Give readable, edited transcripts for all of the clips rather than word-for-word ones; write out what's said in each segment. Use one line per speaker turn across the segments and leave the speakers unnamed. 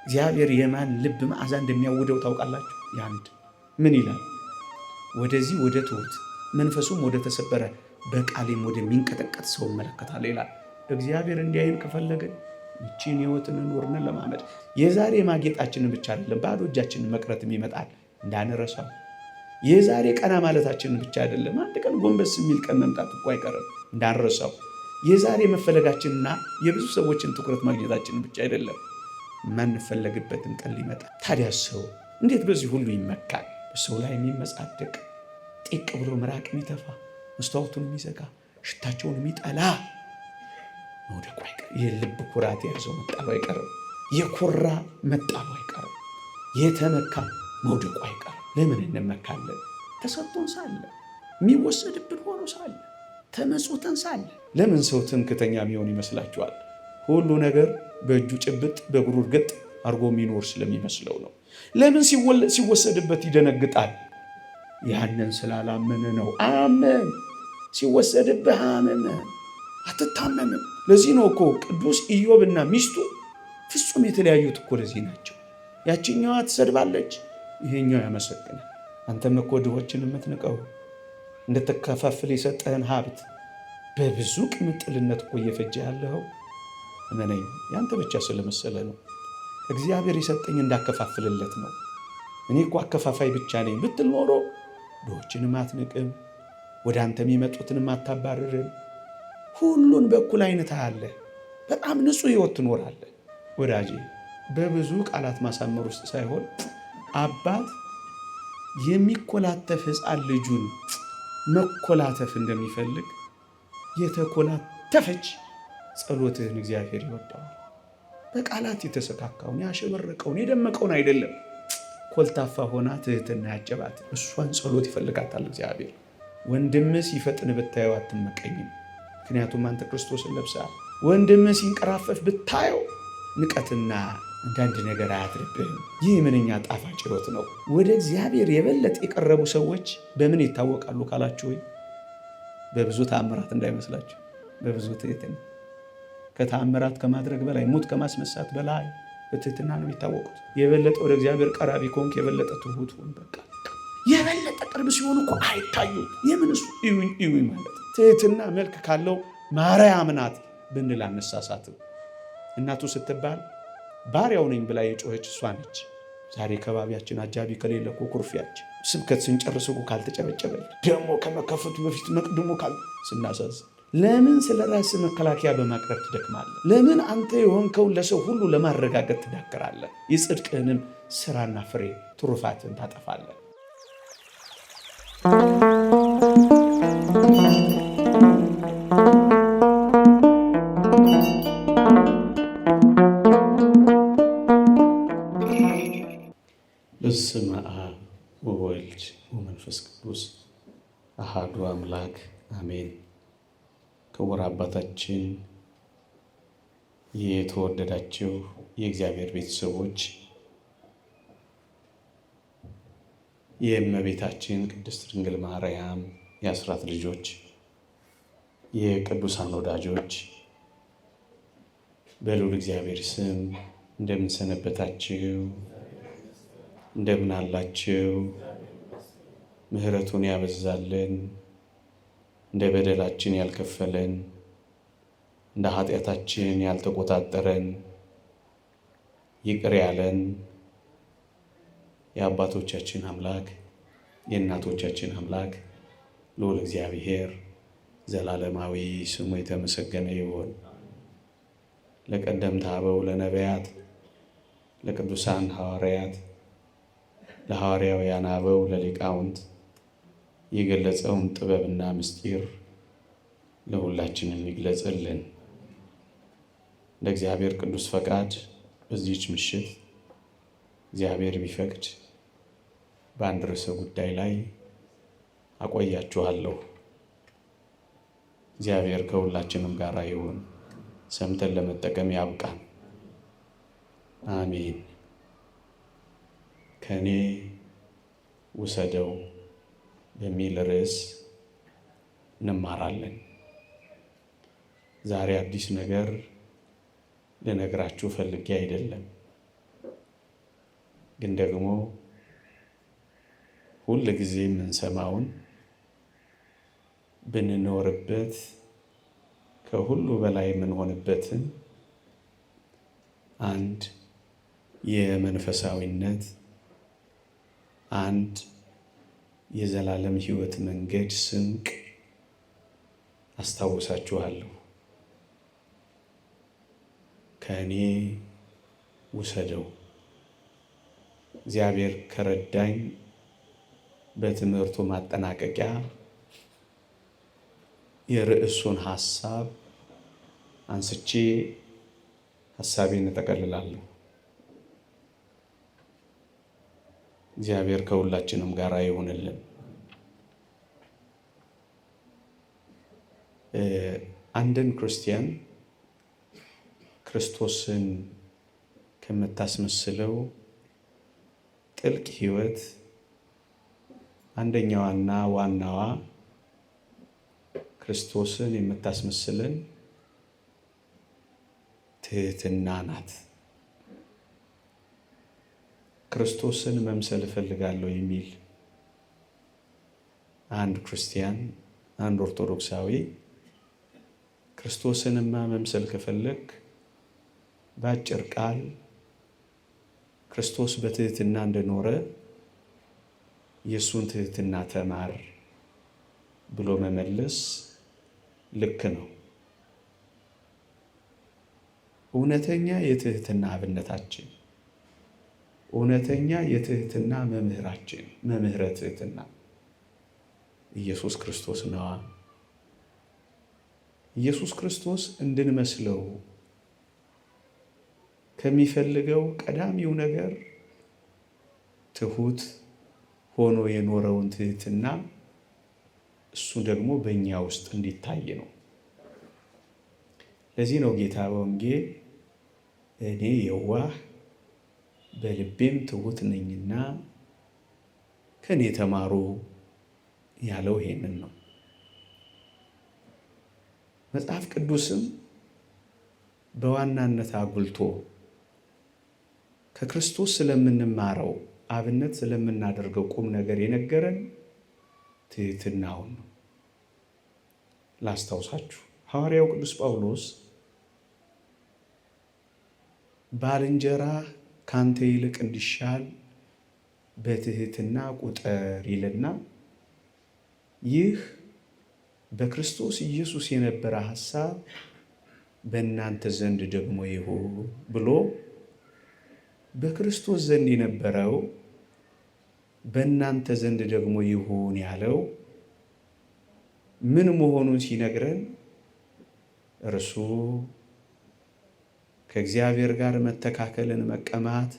እግዚአብሔር የማን ልብ መዓዛ እንደሚያውደው ታውቃላችሁ? ያንድ ምን ይላል? ወደዚህ ወደ ትሑት መንፈሱም ወደ ተሰበረ በቃሌም ወደሚንቀጠቀጥ ሰው እመለከታለሁ ይላል። እግዚአብሔር እንዲያይን ከፈለግን ይህችን ሕይወትን ኑርን ለማመድ የዛሬ ማጌጣችንን ብቻ አይደለም ባዶ እጃችንን መቅረትም ይመጣል እንዳንረሳው። የዛሬ ቀና ማለታችንን ብቻ አይደለም አንድ ቀን ጎንበስ የሚል ቀን መምጣት እኮ አይቀርም እንዳንረሳው። የዛሬ መፈለጋችንና የብዙ ሰዎችን ትኩረት ማግኘታችንን ብቻ አይደለም ማንፈለግበትን ቀን ሊመጣ። ታዲያ ሰው እንዴት በዚህ ሁሉ ይመካል? በሰው ላይ የሚመጻደቅ ጢቅ ብሎ ምራቅ የሚተፋ መስታወቱን የሚዘጋ ሽታቸውን የሚጠላ መውደቁ አይቀርም። የልብ ኩራት የያዘው መጣሉ አይቀርም። የኮራ መጣሉ አይቀርም። የተመካ መውደቁ አይቀርም። ለምን እንመካለን? ተሰጥቶን ሳለ፣ የሚወሰድብን ሆኖ ሳለ፣ ተመጽውተን ሳለ። ለምን ሰው ትምክተኛ የሚሆን ይመስላችኋል? ሁሉ ነገር በእጁ ጭብጥ በእግሩ እርግጥ አድርጎ የሚኖር ስለሚመስለው ነው። ለምን ሲወሰድበት ይደነግጣል? ያንን ስላላመነ ነው። አመን ሲወሰድብህ አመነ፣ አትታመንም። ለዚህ ነው እኮ ቅዱስ ኢዮብና ሚስቱ ፍጹም የተለያዩት እኮ ለዚህ ናቸው። ያችኛዋ ትሰድባለች፣ ይሄኛው ያመሰግናል። አንተም እኮ ድሆችን የምትንቀው እንድትከፋፍል የሰጠህን ሀብት በብዙ ቅምጥልነት እኮ እየፈጀ ያለኸው እመነኝ ያንተ ብቻ ስለመሰለ ነው። እግዚአብሔር የሰጠኝ እንዳከፋፍልለት ነው። እኔ እኮ አከፋፋይ ብቻ ነኝ ብትል ኖሮ ድሆችንም አትንቅም፣ ወደ አንተ የሚመጡትንም አታባርርም። ሁሉን በእኩል አይነት አለ። በጣም ንጹሕ ሕይወት ትኖራለህ። ወዳጄ በብዙ ቃላት ማሳመር ውስጥ ሳይሆን አባት የሚኮላተፍ ሕፃን ልጁን መኮላተፍ እንደሚፈልግ የተኮላተፈች ጸሎትህን እግዚአብሔር ይወደዋል። በቃላት የተሰካካውን ያሸበረቀውን የደመቀውን አይደለም፣ ኮልታፋ ሆና ትህትና ያጨባት እሷን ጸሎት ይፈልጋታል እግዚአብሔር። ወንድምህ ሲፈጥን ብታየው አትመቀኝም፣ ምክንያቱም አንተ ክርስቶስን ለብሰሃል። ወንድምህ ሲንቀራፈፍ ብታየው ንቀትና አንዳንድ ነገር አያድርብህም። ይህ ምንኛ ጣፋጭ ሕይወት ነው። ወደ እግዚአብሔር የበለጠ የቀረቡ ሰዎች በምን ይታወቃሉ ካላችሁ፣ ወይ በብዙ ተአምራት እንዳይመስላችሁ፣ በብዙ ትህትና። ከተአምራት ከማድረግ በላይ ሙት ከማስነሳት በላይ በትህትና ነው የሚታወቁት። የበለጠ ወደ እግዚአብሔር ቀራቢ ከሆንክ የበለጠ ትሁት ሁን። በቃ የበለጠ ቅርብ ሲሆኑ እኮ አይታዩ። የምን እሱ እዩኝ ማለት ትህትና መልክ ካለው ማርያም ናት ብንል አነሳሳትም። እናቱ ስትባል ባሪያው ነኝ ብላ የጮኸች እሷ ነች። ዛሬ ከባቢያችን አጃቢ ከሌለ እኮ ኩርፊያችን፣ ስብከት ስንጨርስ እኮ ካልተጨበጨበል፣ ደግሞ ከመከፈቱ በፊት መቅድሞ ስናሳዝን፣ ለምን ስለ ራስህ መከላከያ በማቅረብ ትደክማለህ? ለምን አንተ የሆንከውን ለሰው ሁሉ ለማረጋገጥ ትዳክራለህ? የጽድቅህንም ስራና ፍሬ ትሩፋትን ታጠፋለህ። በስመ አብ ወወልድ ወመንፈስ ቅዱስ አሐዱ አምላክ አሜን። ክቡር አባታችን፣ የተወደዳችሁ የእግዚአብሔር ቤተሰቦች፣ የእመቤታችን ቅድስት ድንግል ማርያም የአስራት ልጆች፣ የቅዱሳን ወዳጆች በልዑል እግዚአብሔር ስም እንደምን ሰነበታችሁ? እንደምን አላችሁ? ምሕረቱን ያበዛልን፣ እንደ በደላችን ያልከፈለን፣ እንደ ኃጢአታችን ያልተቆጣጠረን፣ ይቅር ያለን የአባቶቻችን አምላክ የእናቶቻችን አምላክ ልዑል እግዚአብሔር ዘላለማዊ ስሙ የተመሰገነ ይሁን። ለቀደምት አበው ለነቢያት፣ ለቅዱሳን ሐዋርያት፣ ለሐዋርያውያን አበው፣ ለሊቃውንት የገለጸውን ጥበብና ምስጢር ለሁላችንም ይግለጽልን። ለእግዚአብሔር ቅዱስ ፈቃድ በዚህች ምሽት እግዚአብሔር ቢፈቅድ በአንድ ርዕሰ ጉዳይ ላይ አቆያችኋለሁ። እግዚአብሔር ከሁላችንም ጋር ይሁን። ሰምተን ለመጠቀም ያብቃን። አሜን። ከኔ ውሰደው በሚል ርዕስ እንማራለን። ዛሬ አዲስ ነገር ልነግራችሁ ፈልጌ አይደለም። ግን ደግሞ ሁል ጊዜ የምንሰማውን ብንኖርበት ከሁሉ በላይ የምንሆንበትን አንድ የመንፈሳዊነት አንድ የዘላለም ሕይወት መንገድ ስንቅ አስታውሳችኋለሁ። ከእኔ ውሰደው። እግዚአብሔር ከረዳኝ በትምህርቱ ማጠናቀቂያ የርዕሱን ሐሳብ አንስቼ ሐሳቤን እጠቀልላለሁ። እግዚአብሔር ከሁላችንም ጋር ይሁንልን። አንድን ክርስቲያን ክርስቶስን ከምታስመስለው ጥልቅ ሕይወት አንደኛዋና ዋናዋ ክርስቶስን የምታስመስለን ትህትና ናት። ክርስቶስን መምሰል እፈልጋለሁ የሚል አንድ ክርስቲያን፣ አንድ ኦርቶዶክሳዊ ክርስቶስንማ መምሰል ከፈለግ በአጭር ቃል ክርስቶስ በትህትና እንደኖረ የእሱን ትህትና ተማር ብሎ መመለስ ልክ ነው። እውነተኛ የትህትና አብነታችን፣ እውነተኛ የትህትና መምህራችን፣ መምህረ ትህትና ኢየሱስ ክርስቶስ ነዋ። ኢየሱስ ክርስቶስ እንድንመስለው ከሚፈልገው ቀዳሚው ነገር ትሁት ሆኖ የኖረውን ትህትና እሱ ደግሞ በእኛ ውስጥ እንዲታይ ነው። ለዚህ ነው ጌታ በወንጌል እኔ የዋህ በልቤም ትሁት ነኝና ከእኔ ተማሩ ያለው ይሄንን ነው። መጽሐፍ ቅዱስም በዋናነት አጉልቶ ከክርስቶስ ስለምንማረው አብነት ስለምናደርገው ቁም ነገር የነገረን ትህትናውን ነው። ላስታውሳችሁ፣ ሐዋርያው ቅዱስ ጳውሎስ ባልንጀራህ ካንተ ይልቅ እንዲሻል በትህትና ቁጠር ይልና ይህ በክርስቶስ ኢየሱስ የነበረ ሐሳብ በእናንተ ዘንድ ደግሞ ይሁን ብሎ በክርስቶስ ዘንድ የነበረው በእናንተ ዘንድ ደግሞ ይሁን ያለው ምን መሆኑን ሲነግረን እርሱ ከእግዚአብሔር ጋር መተካከልን መቀማት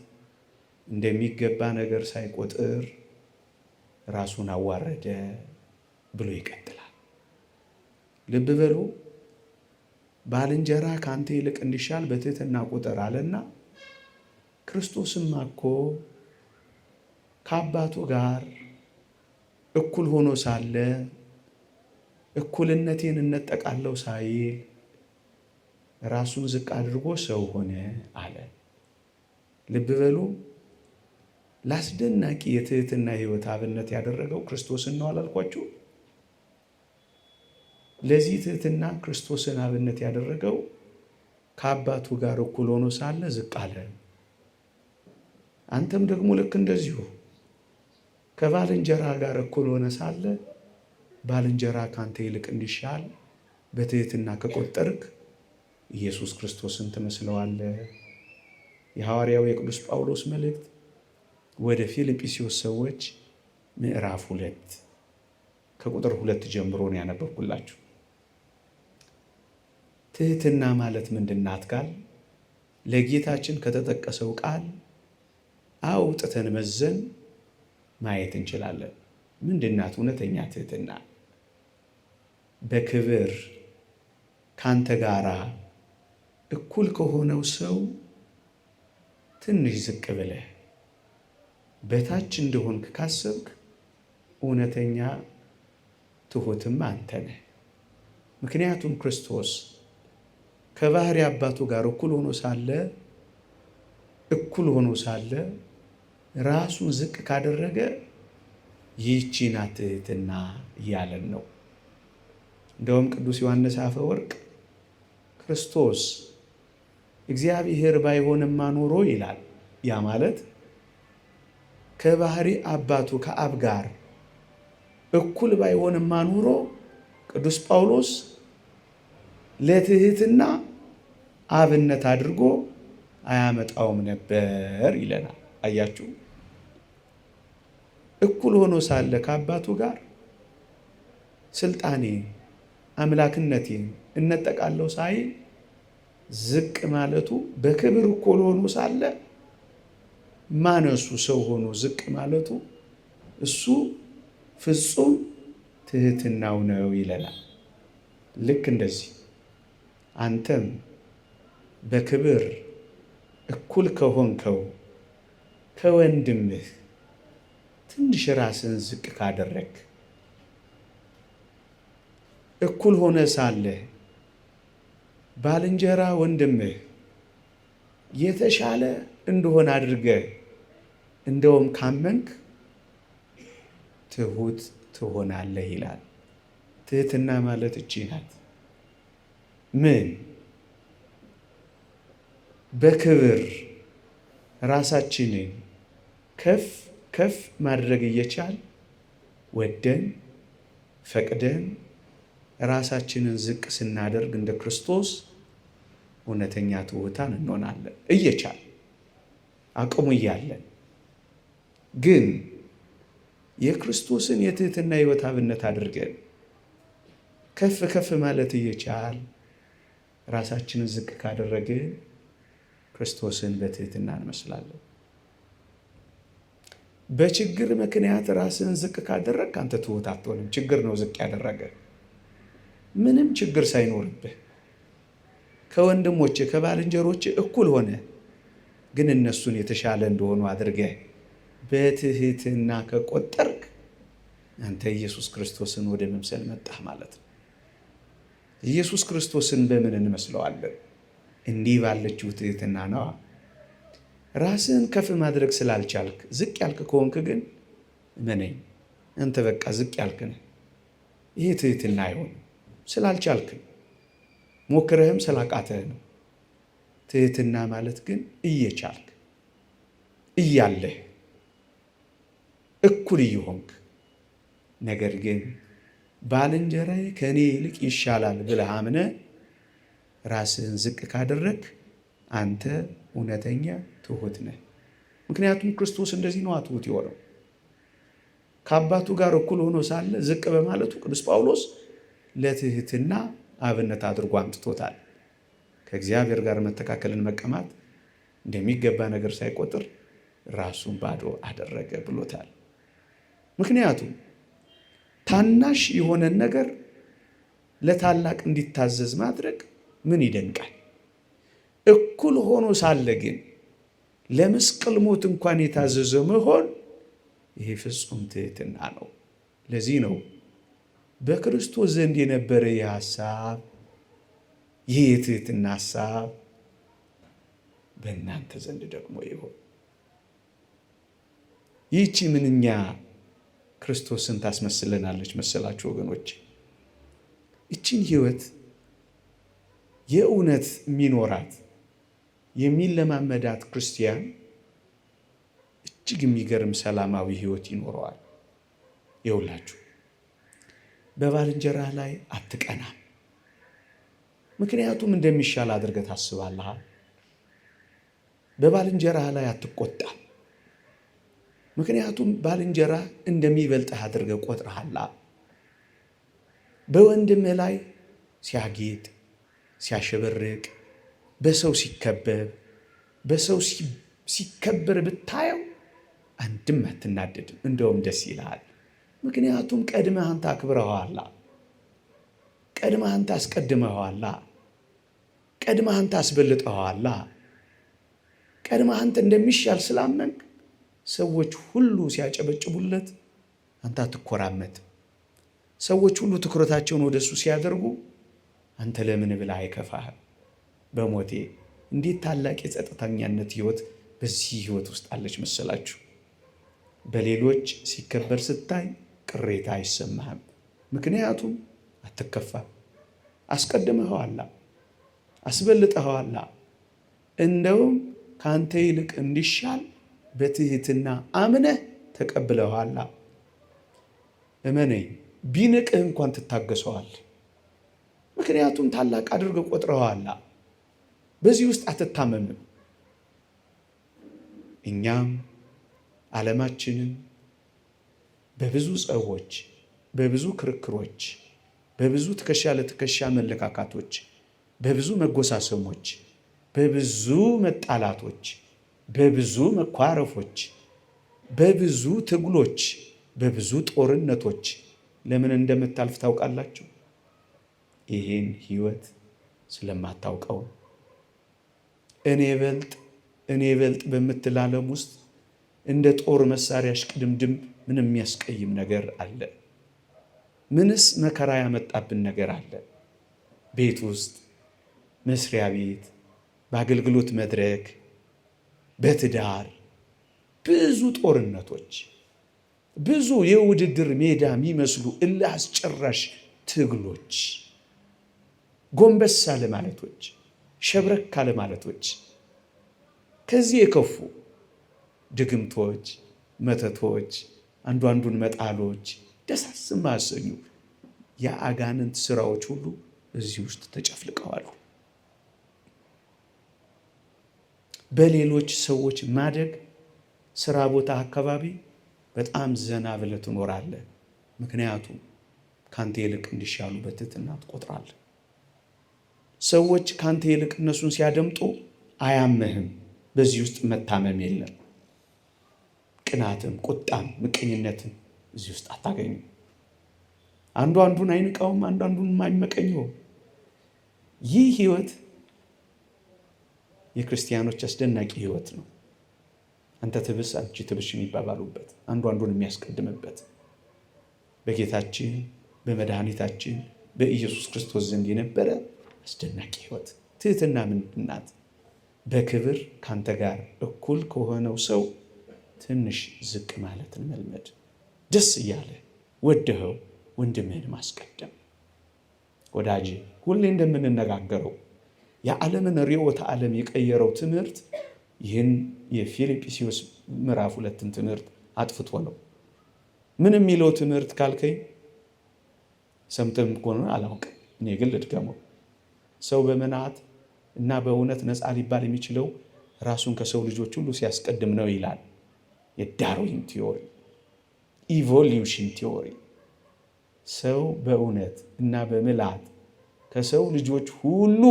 እንደሚገባ ነገር ሳይቆጥር ራሱን አዋረደ ብሎ ይቀጥላል። ልብ በሉ፣ ባልንጀራ ካንተ ይልቅ እንዲሻል በትህትና ቁጠር አለና ክርስቶስም እኮ ከአባቱ ጋር እኩል ሆኖ ሳለ እኩልነቴን እነጠቃለሁ ሳይል ራሱን ዝቅ አድርጎ ሰው ሆነ አለ። ልብ በሉ፣ ለአስደናቂ የትህትና ሕይወት አብነት ያደረገው ክርስቶስን ነው አላልኳችሁ? ለዚህ ትህትና ክርስቶስን አብነት ያደረገው ከአባቱ ጋር እኩል ሆኖ ሳለ ዝቅ አለ። አንተም ደግሞ ልክ እንደዚሁ ከባልንጀራ ጋር እኩል ሆነ ሳለ ባልንጀራ ካንተ ይልቅ እንዲሻል በትህትና ከቆጠርክ ኢየሱስ ክርስቶስን ትመስለዋለህ። የሐዋርያው የቅዱስ ጳውሎስ መልእክት ወደ ፊልጵስዩስ ሰዎች ምዕራፍ 2 ከቁጥር 2 ጀምሮ ነው ያነበብኩላችሁ። ትህትና ማለት ምንድን ናት ካል ለጌታችን ከተጠቀሰው ቃል አውጥተን መዘን ማየት እንችላለን። ምንድን ናት እውነተኛ ትህትና? በክብር ካንተ ጋራ እኩል ከሆነው ሰው ትንሽ ዝቅ ብለህ በታች እንደሆንክ ካሰብክ እውነተኛ ትሁትም አንተ ነህ። ምክንያቱም ክርስቶስ ከባሕርይ አባቱ ጋር እኩል ሆኖ ሳለ ራሱን ዝቅ ካደረገ ይህች ናት ትሕትና እያለን ነው። እንደውም ቅዱስ ዮሐንስ አፈወርቅ ክርስቶስ እግዚአብሔር ባይሆንማ ኖሮ ይላል። ያ ማለት ከባህሪ አባቱ ከአብ ጋር እኩል ባይሆንማ ኖሮ ቅዱስ ጳውሎስ ለትሕትና አብነት አድርጎ አያመጣውም ነበር ይለናል። አያችሁ፣ እኩል ሆኖ ሳለ ከአባቱ ጋር ስልጣኔ አምላክነቴ እነጠቃለሁ ሳይል ዝቅ ማለቱ፣ በክብር እኩል ሆኖ ሳለ ማነሱ ሰው ሆኖ ዝቅ ማለቱ እሱ ፍጹም ትሕትናው ነው ይለናል። ልክ እንደዚህ አንተም በክብር እኩል ከሆንከው ከወንድምህ ትንሽ ራስን ዝቅ ካደረግ፣ እኩል ሆነ ሳለ ባልንጀራ ወንድምህ የተሻለ እንደሆነ አድርገህ እንደውም ካመንክ ትሑት ትሆናለህ ይላል። ትሕትና ማለት እቺ ናት። ምን በክብር ራሳችንን ከፍ ከፍ ማድረግ እየቻል ወደን ፈቅደን ራሳችንን ዝቅ ስናደርግ እንደ ክርስቶስ እውነተኛ ትሑታን እንሆናለን። እየቻል አቅሙ እያለን ግን የክርስቶስን የትሕትና ሕይወት አብነት አድርገን ከፍ ከፍ ማለት እየቻል ራሳችንን ዝቅ ካደረግን ክርስቶስን በትሕትና እንመስላለን። በችግር ምክንያት ራስን ዝቅ ካደረግ አንተ ትሑት አትሆንም። ችግር ነው ዝቅ ያደረገ። ምንም ችግር ሳይኖርብህ ከወንድሞች ከባልንጀሮች እኩል ሆነ ግን እነሱን የተሻለ እንደሆኑ አድርገህ በትሕትና ከቆጠርክ አንተ ኢየሱስ ክርስቶስን ወደ መምሰል መጣህ ማለት ነው። ኢየሱስ ክርስቶስን በምን እንመስለዋለን? እንዲህ ባለችው ትሕትና ነዋ። ራስን ከፍ ማድረግ ስላልቻልክ ዝቅ ያልክ ከሆንክ ግን እመነኝ አንተ በቃ ዝቅ ያልክ ነህ። ይህ ትሕትና አይሆንም። ስላልቻልክ ሞክረህም ስላቃተህ ነው። ትሕትና ማለት ግን እየቻልክ እያለህ እኩል እየሆንክ ነገር ግን ባልንጀራዬ ከእኔ ይልቅ ይሻላል ብለህ አምነህ ራስህን ዝቅ ካደረግ አንተ እውነተኛ ትሑት ነህ። ምክንያቱም ክርስቶስ እንደዚህ ነው ትሑት የሆነው። ከአባቱ ጋር እኩል ሆኖ ሳለ ዝቅ በማለቱ ቅዱስ ጳውሎስ ለትሕትና አብነት አድርጎ አምጥቶታል። ከእግዚአብሔር ጋር መተካከልን መቀማት እንደሚገባ ነገር ሳይቆጥር ራሱን ባዶ አደረገ ብሎታል። ምክንያቱም ታናሽ የሆነን ነገር ለታላቅ እንዲታዘዝ ማድረግ ምን ይደንቃል? እኩል ሆኖ ሳለ ግን ለመስቀል ሞት እንኳን የታዘዘ መሆን ይሄ ፍጹም ትሕትና ነው። ለዚህ ነው በክርስቶስ ዘንድ የነበረ ይህ ሐሳብ፣ ይህ የትሕትና ሐሳብ በእናንተ ዘንድ ደግሞ ይሆን። ይህቺ ምንኛ ክርስቶስን ታስመስለናለች መሰላችሁ ወገኖች? ይቺን ሕይወት የእውነት የሚኖራት የሚለማመዳት ክርስቲያን እጅግ የሚገርም ሰላማዊ ሕይወት ይኖረዋል። ይውላችሁ በባልንጀራህ ላይ አትቀናም። ምክንያቱም እንደሚሻል አድርገህ ታስባለህ። በባልንጀራህ ላይ አትቆጣም። ምክንያቱም ባልንጀራህ እንደሚበልጥህ አድርገህ ቆጥረሃል። በወንድምህ ላይ ሲያጌጥ ሲያሸበርቅ፣ በሰው ሲከበብ፣ በሰው ሲከበር ብታየው አንድም አትናደድም። እንደውም ደስ ይልሃል። ምክንያቱም ቀድመህ አንተ አክብረኸዋላ፣ ቀድመህ አንተ አስቀድመኸዋላ፣ ቀድመህ አንተ አስበልጠኸዋላ። ቀድመህ አንተ እንደሚሻል ስላመንክ ሰዎች ሁሉ ሲያጨበጭቡለት አንተ አትኮራመትም። ሰዎች ሁሉ ትኩረታቸውን ወደሱ ሲያደርጉ አንተ ለምን ብለህ አይከፋህም። በሞቴ እንዴት ታላቅ የጸጥተኛነት ሕይወት በዚህ ሕይወት ውስጥ አለች መሰላችሁ። በሌሎች ሲከበር ስታይ ቅሬታ አይሰማህም። ምክንያቱም አትከፋም። አስቀድመኸዋላ፣ አስበልጠኸዋላ። እንደውም ከአንተ ይልቅ እንዲሻል በትህትና አምነህ ተቀብለኸዋላ። እመነኝ፣ ቢንቅህ እንኳን ትታገሰዋል። ምክንያቱም ታላቅ አድርገህ ቆጥረኸዋላ። በዚህ ውስጥ አትታመምም። እኛም ዓለማችንን በብዙ ጸቦች፣ በብዙ ክርክሮች፣ በብዙ ትከሻ ለትከሻ መለካካቶች፣ በብዙ መጎሳሰሞች፣ በብዙ መጣላቶች፣ በብዙ መኳረፎች፣ በብዙ ትግሎች፣ በብዙ ጦርነቶች ለምን እንደምታልፍ ታውቃላችሁ? ይህን ህይወት ስለማታውቀው። እኔ በልጥ በምትል ዓለም ውስጥ እንደ ጦር መሳሪያ ሽቅድምድም ምን የሚያስቀይም ነገር አለ? ምንስ መከራ ያመጣብን ነገር አለ? ቤት ውስጥ፣ መስሪያ ቤት፣ በአገልግሎት መድረክ፣ በትዳር ብዙ ጦርነቶች፣ ብዙ የውድድር ሜዳ የሚመስሉ እልህ አስጨራሽ ትግሎች፣ ጎንበስ አለ ማለቶች፣ ሸብረክ አለ ማለቶች፣ ከዚህ የከፉ ድግምቶች፣ መተቶች፣ አንዱ አንዱን መጣሎች፣ ደሳስ የማያሰኙ የአጋንንት ስራዎች ሁሉ እዚህ ውስጥ ተጨፍልቀዋል። በሌሎች ሰዎች ማደግ፣ ስራ ቦታ አካባቢ በጣም ዘና ብለህ ትኖራለህ። ምክንያቱም ካንተ ይልቅ እንዲሻሉ በትህትና ትቆጥራለህ። ሰዎች ካንተ ይልቅ እነሱን ሲያደምጡ አያምህም። በዚህ ውስጥ መታመም የለም። ቅናትም፣ ቁጣም፣ ምቀኝነትም እዚህ ውስጥ አታገኙም። አንዱ አንዱን አይንቃውም፣ አንዱ አንዱን አይመቀኘውም። ይህ ህይወት የክርስቲያኖች አስደናቂ ህይወት ነው። አንተ ትብስ አንቺ ትብሽ የሚባባሉበት፣ አንዱ አንዱን የሚያስቀድምበት በጌታችን በመድኃኒታችን በኢየሱስ ክርስቶስ ዘንድ የነበረ አስደናቂ ህይወት። ትህትና ምንድን ናት? በክብር ካንተ ጋር እኩል ከሆነው ሰው ትንሽ ዝቅ ማለትን መልመድ፣ ደስ እያለ ወደኸው ወንድምህን ማስቀደም። ወዳጄ ሁሌ እንደምንነጋገረው የዓለምን ርዕዮተ ዓለም የቀየረው ትምህርት ይህን የፊልጵስዩስ ምዕራፍ 2ን ትምህርት አጥፍቶ ነው። ምን የሚለው ትምህርት ካልከኝ ሰምተም ከሆነ አላውቅም፣ እኔ ግን ልድገመው። ሰው በመናት እና በእውነት ነፃ ሊባል የሚችለው ራሱን ከሰው ልጆች ሁሉ ሲያስቀድም ነው ይላል። የዳርዊን ቲዮሪ፣ ኢቮሉሽን ቲዮሪ። ሰው በእውነት እና በምልአት ከሰው ልጆች ሁሉ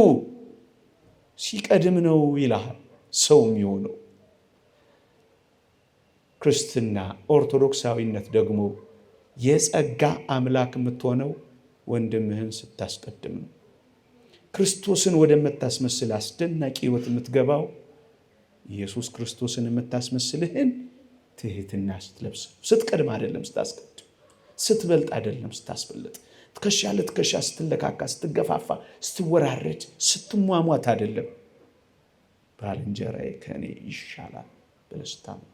ሲቀድም ነው ይልሃል ሰው የሚሆነው። ክርስትና ኦርቶዶክሳዊነት ደግሞ የጸጋ አምላክ የምትሆነው ወንድምህን ስታስቀድም ነው። ክርስቶስን ወደምታስመስል አስደናቂ ህይወት የምትገባው ኢየሱስ ክርስቶስን የምታስመስልህን ትህትና ስትለብስ፣ ስትቀድም አይደለም ስታስቀድም፣ ስትበልጥ አይደለም ስታስበልጥ፣ ትከሻ ለትከሻ ስትለካካ፣ ስትገፋፋ፣ ስትወራረድ፣ ስትሟሟት አይደለም። ባልንጀራዬ ከእኔ ይሻላል ብለህ ስታምን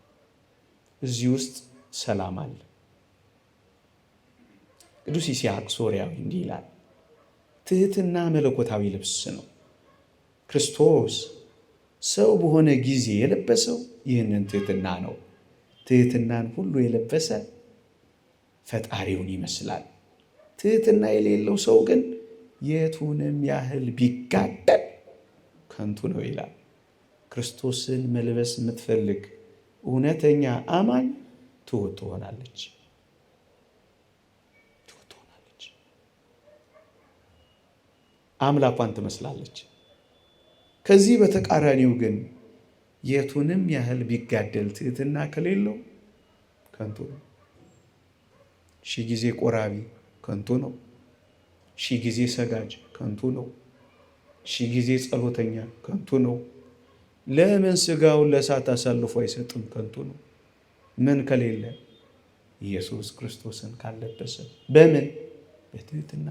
እዚህ ውስጥ ሰላም አለ። ቅዱስ ይስሐቅ ሶርያዊ እንዲህ ይላል፣ ትህትና መለኮታዊ ልብስ ነው። ክርስቶስ ሰው በሆነ ጊዜ የለበሰው ይህንን ትህትና ነው። ትህትናን ሁሉ የለበሰ ፈጣሪውን ይመስላል። ትህትና የሌለው ሰው ግን የቱንም ያህል ቢጋደል ከንቱ ነው ይላል። ክርስቶስን መልበስ የምትፈልግ እውነተኛ አማኝ ትሑት ትሆናለች። አምላኳን ትመስላለች። ከዚህ በተቃራኒው ግን የቱንም ያህል ቢጋደል ትህትና ከሌለው ከንቱ ነው። ሺህ ጊዜ ቆራቢ ከንቱ ነው። ሺህ ጊዜ ሰጋጅ ከንቱ ነው። ሺህ ጊዜ ጸሎተኛ ከንቱ ነው። ለምን ስጋውን ለእሳት አሳልፎ አይሰጥም? ከንቱ ነው። ምን ከሌለ? ኢየሱስ ክርስቶስን ካለበሰ። በምን? በትህትና።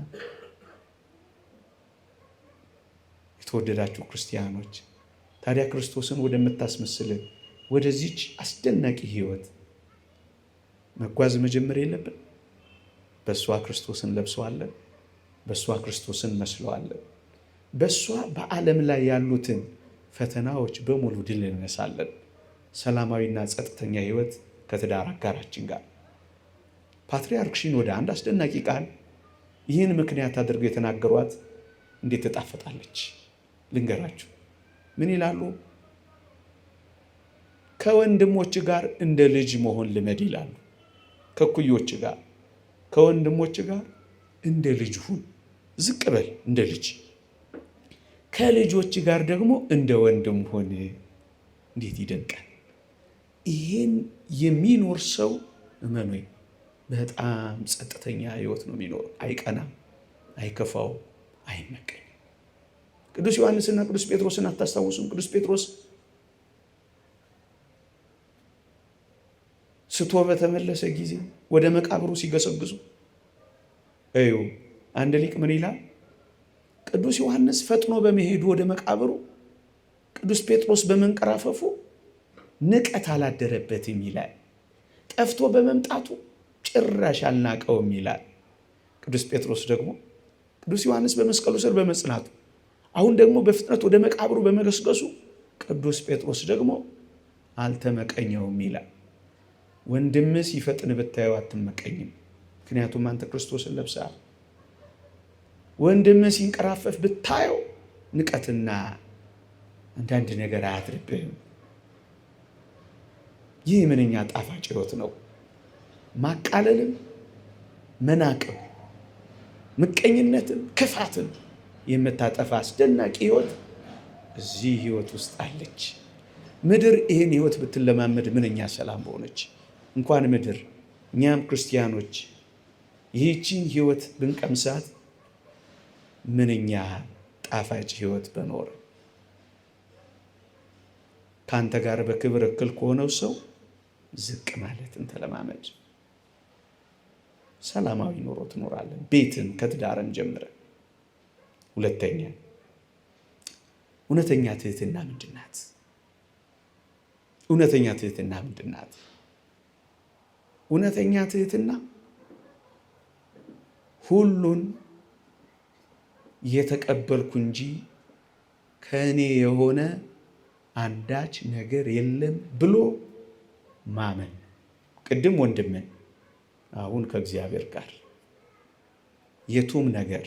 የተወደዳችሁ ክርስቲያኖች፣ ታዲያ ክርስቶስን ወደምታስመስል ወደዚች አስደናቂ ህይወት መጓዝ መጀመር የለብን። በእሷ ክርስቶስን ለብሰዋለን፣ በእሷ ክርስቶስን መስለዋለን። በእሷ በዓለም ላይ ያሉትን ፈተናዎች በሙሉ ድል እንነሳለን። ሰላማዊና ጸጥተኛ ሕይወት ከትዳር አጋራችን ጋር። ፓትርያርክ ሺኖዳ አንድ አስደናቂ ቃል ይህን ምክንያት አድርገው የተናገሯት እንዴት ትጣፍጣለች ልንገራችሁ። ምን ይላሉ? ከወንድሞች ጋር እንደ ልጅ መሆን ልመድ ይላሉ። ከኩዮች ጋር ከወንድሞች ጋር እንደ ልጅ ሁን፣ ዝቅ በል እንደ ልጅ። ከልጆች ጋር ደግሞ እንደ ወንድም ሁን። እንዴት ይደንቃል! ይህን የሚኖር ሰው እመኑኝ በጣም ጸጥተኛ ሕይወት ነው የሚኖረው። አይቀናም፣ አይከፋው፣ አይመቀኝም። ቅዱስ ዮሐንስና ቅዱስ ጴጥሮስን አታስታውሱም? ቅዱስ ጴጥሮስ ስቶ በተመለሰ ጊዜ ወደ መቃብሩ ሲገሰግሱ እዩ። አንድ ሊቅ ምን ይላል? ቅዱስ ዮሐንስ ፈጥኖ በመሄዱ ወደ መቃብሩ፣ ቅዱስ ጴጥሮስ በመንቀራፈፉ ንቀት አላደረበትም ይላል። ጠፍቶ በመምጣቱ ጭራሽ አልናቀውም ይላል። ቅዱስ ጴጥሮስ ደግሞ ቅዱስ ዮሐንስ በመስቀሉ ስር በመጽናቱ አሁን ደግሞ በፍጥነት ወደ መቃብሩ በመገስገሱ ቅዱስ ጴጥሮስ ደግሞ አልተመቀኘውም ይላል። ወንድምህ ሲፈጥን ብታየው አትመቀኝም፣ ምክንያቱም አንተ ክርስቶስን ለብሰሃል። ወንድምህ ሲንቀራፈፍ ብታየው ንቀትና አንዳንድ ነገር አያድርብህም። ይህ ምንኛ ጣፋጭ ሕይወት ነው! ማቃለልም፣ መናቅም፣ ምቀኝነትም፣ ክፋትም የምታጠፋ አስደናቂ ሕይወት እዚህ ሕይወት ውስጥ አለች። ምድር ይህን ሕይወት ብትለማመድ ምንኛ ሰላም በሆነች። እንኳን ምድር እኛም ክርስቲያኖች ይህችን ሕይወት ብንቀምሳት ምንኛ ጣፋጭ ሕይወት በኖረ። ከአንተ ጋር በክብር እክል ከሆነው ሰው ዝቅ ማለትን ተለማመድ። ሰላማዊ ኑሮ ትኖራለን። ቤትን ከትዳርን ጀምረን። ሁለተኛ እውነተኛ ትህትና ምንድን ናት? እውነተኛ ትህትና ምንድን ናት? እውነተኛ ትህትና ሁሉን የተቀበልኩ እንጂ ከእኔ የሆነ አንዳች ነገር የለም ብሎ ማመን። ቅድም ወንድምን፣ አሁን ከእግዚአብሔር ጋር የቱም ነገር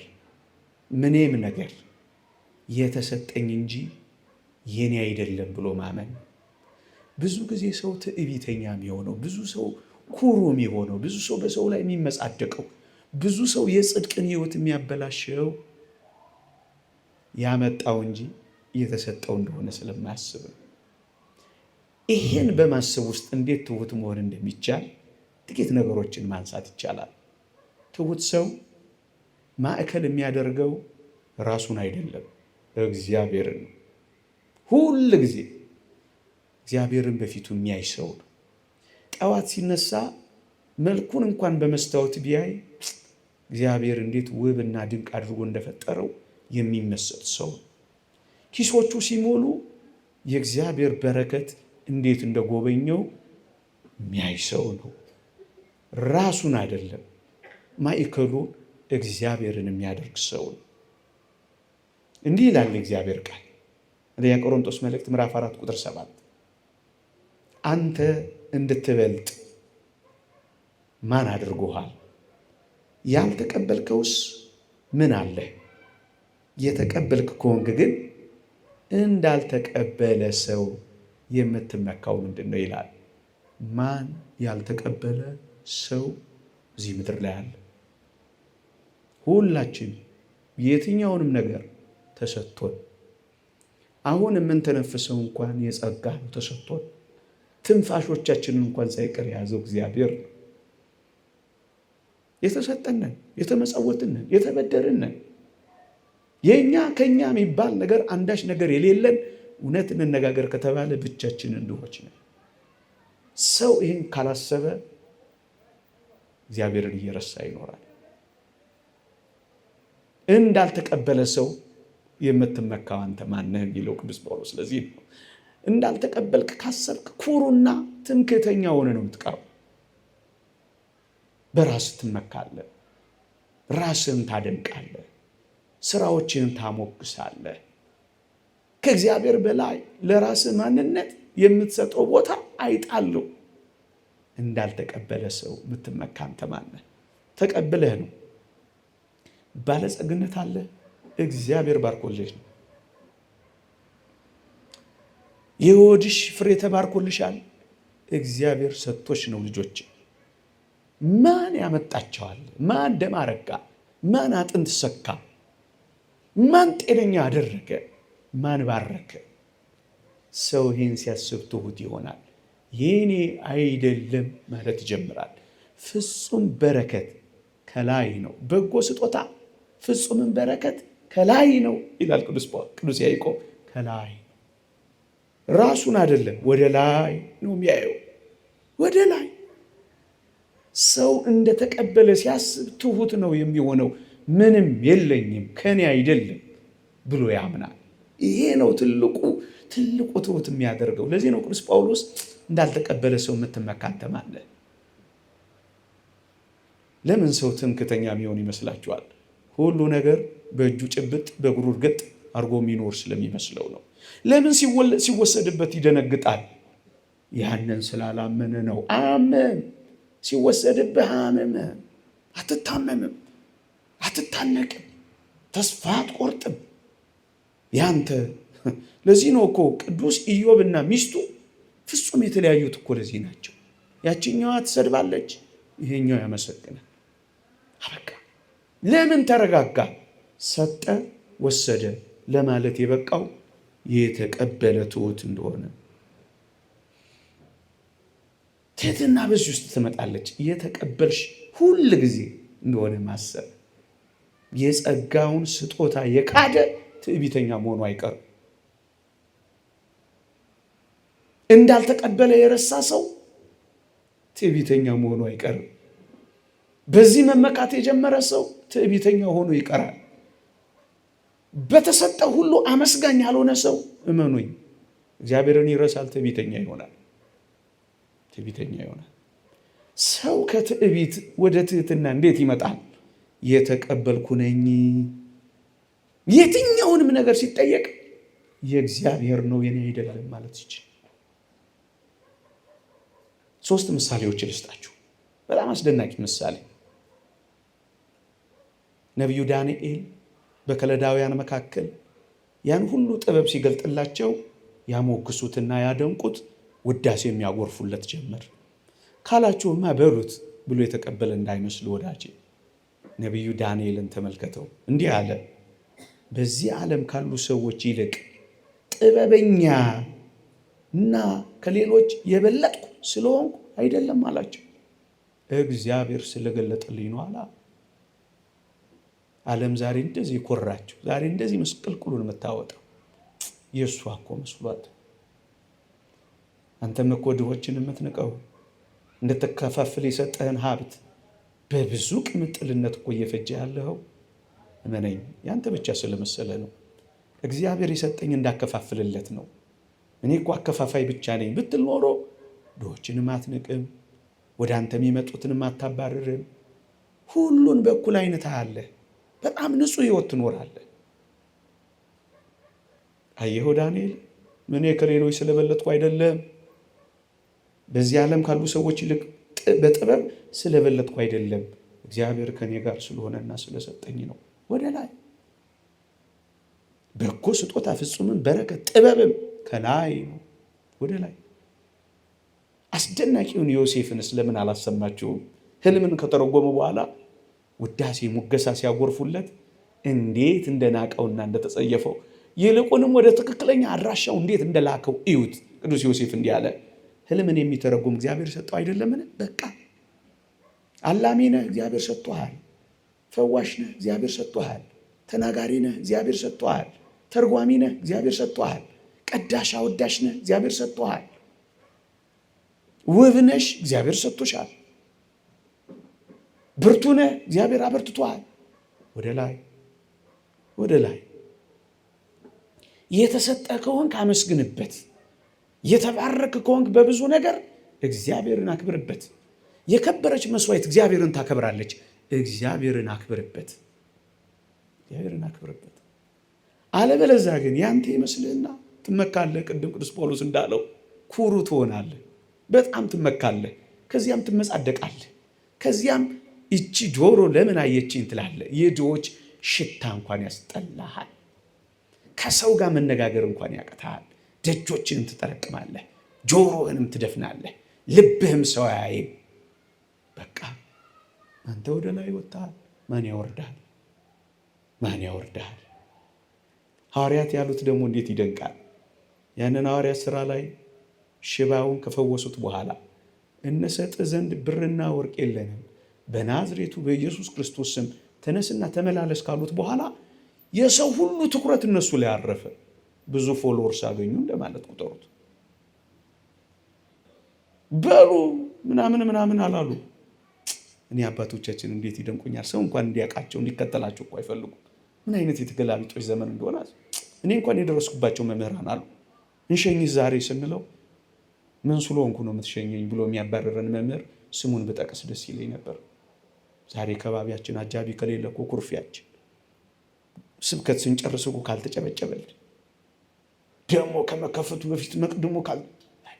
ምንም ነገር የተሰጠኝ እንጂ የኔ አይደለም ብሎ ማመን። ብዙ ጊዜ ሰው ትዕቢተኛ የሚሆነው፣ ብዙ ሰው ኩሩ የሚሆነው፣ ብዙ ሰው በሰው ላይ የሚመጻደቀው፣ ብዙ ሰው የጽድቅን ሕይወት የሚያበላሸው ያመጣው እንጂ የተሰጠው እንደሆነ ስለማያስብ ነው። ይሄን በማሰብ ውስጥ እንዴት ትሁት መሆን እንደሚቻል ጥቂት ነገሮችን ማንሳት ይቻላል። ትሁት ሰው ማዕከል የሚያደርገው ራሱን አይደለም፣ እግዚአብሔርን ነው። ሁል ጊዜ እግዚአብሔርን በፊቱ የሚያይ ሰው ነው። ጠዋት ሲነሳ መልኩን እንኳን በመስታወት ቢያይ እግዚአብሔር እንዴት ውብና ድንቅ አድርጎ እንደፈጠረው የሚመሰጥ ሰው ነው። ኪሶቹ ሲሞሉ የእግዚአብሔር በረከት እንዴት እንደጎበኘው የሚያይ ሰው ነው። ራሱን አይደለም፣ ማዕከሉን እግዚአብሔርን የሚያደርግ ሰው ነው። እንዲህ ይላል እግዚአብሔር ቃል አንደኛ ቆሮንቶስ መልእክት ምዕራፍ 4 ቁጥር 7 አንተ እንድትበልጥ ማን አድርጎሃል? ያልተቀበልከውስ ምን አለ? የተቀበልክ ከሆንክ ግን እንዳልተቀበለ ሰው የምትመካው ምንድን ነው ይላል። ማን ያልተቀበለ ሰው እዚህ ምድር ላይ አለ? ሁላችን የትኛውንም ነገር ተሰጥቶን አሁን የምንተነፍሰው እንኳን የጸጋ ነው ተሰጥቶን፣ ትንፋሾቻችንን እንኳን ሳይቀር የያዘው እግዚአብሔር ነው። የተሰጠንን፣ የተመጸወትንን፣ የተበደርንን የኛ ከኛ የሚባል ነገር አንዳች ነገር የሌለን እውነት እንነጋገር ከተባለ ብቻችንን ድሆች ነን። ሰው ይህን ካላሰበ እግዚአብሔርን እየረሳ ይኖራል። እንዳልተቀበለ ሰው የምትመካው አንተ ማነህ የሚለው ቅዱስ ጳውሎስ። ስለዚህ ነው እንዳልተቀበልክ ካሰብክ ኩሩና ትምክህተኛ ሆነ ነው የምትቀረው። በራስህ ትመካለህ፣ ራስህን ታደንቃለህ፣ ስራዎችህን ታሞግሳለህ። ከእግዚአብሔር በላይ ለራስህ ማንነት የምትሰጠው ቦታ አይጣለው። እንዳልተቀበለ ሰው የምትመካ አንተ ማን ነህ? ተቀብለህ ነው። ባለጸግነት አለ፣ እግዚአብሔር ባርኮልሽ ነው። የሆድሽ ፍሬ ተባርኮልሻል፣ እግዚአብሔር ሰጥቶሽ ነው። ልጆች ማን ያመጣቸዋል? ማን ደም አረጋ? ማን አጥንት ሰካ? ማን ጤነኛ አደረገ? ማን ባረከ? ሰው ይህን ሲያስብ ትሁት ይሆናል። የኔ አይደለም ማለት ይጀምራል። ፍጹም በረከት ከላይ ነው። በጎ ስጦታ ፍጹምን በረከት ከላይ ነው ይላል ቅዱስ ያዕቆብ። ከላይ ራሱን አይደለም ወደ ላይ ነው የሚያየው። ወደ ላይ ሰው እንደተቀበለ ሲያስብ ትሁት ነው የሚሆነው። ምንም የለኝም ከኔ አይደለም ብሎ ያምናል። ይሄ ነው ትልቁ ትሁት የሚያደርገው። ለዚህ ነው ቅዱስ ጳውሎስ እንዳልተቀበለ ሰው የምትመካ አንተ ማን ነህ? ለምን ሰው ትምክተኛ የሚሆን ይመስላችኋል? ሁሉ ነገር በእጁ ጭብጥ በእግሩ እርግጥ አድርጎ የሚኖር ስለሚመስለው ነው። ለምን ሲወሰድበት ይደነግጣል? ያንን ስላላመነ ነው። አመን ሲወሰድብህ አመመ። አትታመምም፣ አትታነቅም፣ ተስፋ አትቆርጥም። ያንተ ለዚህ ነው እኮ ቅዱስ ኢዮብና ሚስቱ ፍጹም የተለያዩት እኮ ለዚህ ናቸው። ያችኛዋ ትሰድባለች፣ ይሄኛው ያመሰግናል። አበቃ። ለምን ተረጋጋ? ሰጠ ወሰደ ለማለት የበቃው የተቀበለ ትሁት እንደሆነ። ትህትና በዚህ ውስጥ ትመጣለች። የተቀበልሽ ሁል ጊዜ እንደሆነ ማሰብ። የጸጋውን ስጦታ የካደ ትዕቢተኛ መሆኑ አይቀርም። እንዳልተቀበለ የረሳ ሰው ትዕቢተኛ መሆኑ አይቀርም። በዚህ መመካት የጀመረ ሰው ትዕቢተኛ ሆኖ ይቀራል። በተሰጠ ሁሉ አመስጋኝ ያልሆነ ሰው እመኑኝ እግዚአብሔርን ይረሳል፣ ትዕቢተኛ ይሆናል። ትዕቢተኛ ይሆናል። ሰው ከትዕቢት ወደ ትህትና እንዴት ይመጣል? የተቀበልኩ ነኝ። የትኛውንም ነገር ሲጠየቅ የእግዚአብሔር ነው የኔ አይደለም ማለት ይችላል። 3 ምሳሌዎች ልስጣችሁ። በጣም አስደናቂ ምሳሌ። ነቢዩ ዳንኤል በከለዳውያን መካከል ያን ሁሉ ጥበብ ሲገልጥላቸው ያሞግሱትና ያደንቁት፣ ውዳሴ የሚያጎርፉለት ጀመር። ካላችሁማ በሉት ብሎ የተቀበለ እንዳይመስል ወዳጄ። ነቢዩ ዳንኤልን ተመልከተው፣ እንዲህ አለ። በዚህ ዓለም ካሉ ሰዎች ይልቅ ጥበበኛ እና ከሌሎች የበለጥኩ ስለሆንኩ አይደለም አላቸው። እግዚአብሔር ስለገለጠልኝ ነው አላ። ዓለም ዛሬ እንደዚህ ኮራቸው፣ ዛሬ እንደዚህ ምስቅልቅሉን የምታወጣው የእሷ እኮ መስሏት። አንተም እኮ ድሆችን የምትንቀው እንድትከፋፍል የሰጠህን ሀብት በብዙ ቅምጥልነት እኮ እየፈጀ ያለኸው እመነኝ ያንተ ብቻ ስለመሰለ ነው። እግዚአብሔር የሰጠኝ እንዳከፋፍልለት ነው። እኔ እኮ አከፋፋይ ብቻ ነኝ ብትል ኖሮ ድሆችንም አትንቅም፣ ወደ አንተ የሚመጡትንም አታባርርም። ሁሉን በኩል አይነት አያለህ። በጣም ንጹሕ ሕይወት ትኖራለህ። አየኸው ዳንኤል፣ እኔ ከሌሎች ስለበለጥኩ አይደለም፣ በዚህ ዓለም ካሉ ሰዎች ይልቅ በጥበብ ስለበለጥኩ አይደለም፣ እግዚአብሔር ከኔ ጋር ስለሆነና ስለሰጠኝ ነው። ወደ ላይ በጎ ስጦታ ፍጹምም በረከት ጥበብም ከላይ ነው። ወደ ላይ አስደናቂውን ዮሴፍንስ ለምን አላሰማችሁም? ህልምን ከተረጎመ በኋላ ውዳሴ ሙገሳ ሲያጎርፉለት እንዴት እንደናቀውና እንደተጸየፈው ይልቁንም ወደ ትክክለኛ አድራሻው እንዴት እንደላከው እዩት። ቅዱስ ዮሴፍ እንዲህ አለ፣ ህልምን የሚተረጎም እግዚአብሔር ሰጠው አይደለምን? በቃ አላሚ ነህ፣ እግዚአብሔር ሰጥቶሃል። ፈዋሽ ነህ፣ እግዚአብሔር ሰጥቶሃል። ተናጋሪ ነህ፣ እግዚአብሔር ሰጥቶሃል። ተርጓሚ ነህ፣ እግዚአብሔር ሰጥቶሃል። ቀዳሽ አወዳሽ ነህ፣ እግዚአብሔር ሰጥቶሃል። ውብ ነሽ፣ እግዚአብሔር ሰጥቶሻል። ብርቱ ነህ፣ እግዚአብሔር አበርትቶሃል። ወደ ላይ ወደ ላይ የተሰጠ ከሆንክ አመስግንበት። የተባረክ ከሆንክ በብዙ ነገር እግዚአብሔርን አክብርበት። የከበረች መስዋዕት እግዚአብሔርን ታከብራለች። እግዚአብሔርን አክብርበት፣ እግዚአብሔርን አክብርበት። አለበለዚያ ግን ያንተ ይመስልህና ትመካለህ። ቅድም ቅዱስ ጳውሎስ እንዳለው ኩሩ ትሆናለህ፣ በጣም ትመካለህ፣ ከዚያም ትመጻደቃለህ። ከዚያም እቺ ጆሮ ለምን አየችኝ ትላለህ። የድሆች ሽታ እንኳን ያስጠላሃል። ከሰው ጋር መነጋገር እንኳን ያቅታሃል። ደጆችንም ትጠረቅማለህ፣ ጆሮህንም ትደፍናለህ፣ ልብህም ሰው አያይም። በቃ አንተ ወደ ላይ ወጥተሃል። ማን ያወርዳል? ማን ያወርዳል? ሐዋርያት ያሉት ደግሞ እንዴት ይደንቃል! ያንን ሐዋርያት ሥራ ላይ ሽባውን ከፈወሱት በኋላ እነሰጥ ዘንድ ብርና ወርቅ የለንም፣ በናዝሬቱ በኢየሱስ ክርስቶስ ስም ተነስና ተመላለስ ካሉት በኋላ የሰው ሁሉ ትኩረት እነሱ ላይ አረፈ። ብዙ ፎሎወርስ አገኙ እንደማለት ቁጠሩት። በሉ ምናምን ምናምን አላሉ። እኔ አባቶቻችን እንዴት ይደንቁኛል! ሰው እንኳን እንዲያውቃቸው እንዲከተላቸው እኮ አይፈልጉም። ምን አይነት የተገላቢጦች ዘመን እንደሆነ እኔ እንኳን የደረስኩባቸው መምህራን አሉ። እንሸኝህ ዛሬ ስንለው ምን ስለሆንኩ ነው የምትሸኘኝ ብሎ የሚያባረረን መምህር ስሙን ብጠቅስ ደስ ይለኝ ነበር። ዛሬ ከባቢያችን አጃቢ ከሌለ እኮ ኩርፊያችን፣ ስብከት ስንጨርስ እኮ ካልተጨበጨበል ደግሞ ከመከፈቱ በፊት መቅድሞ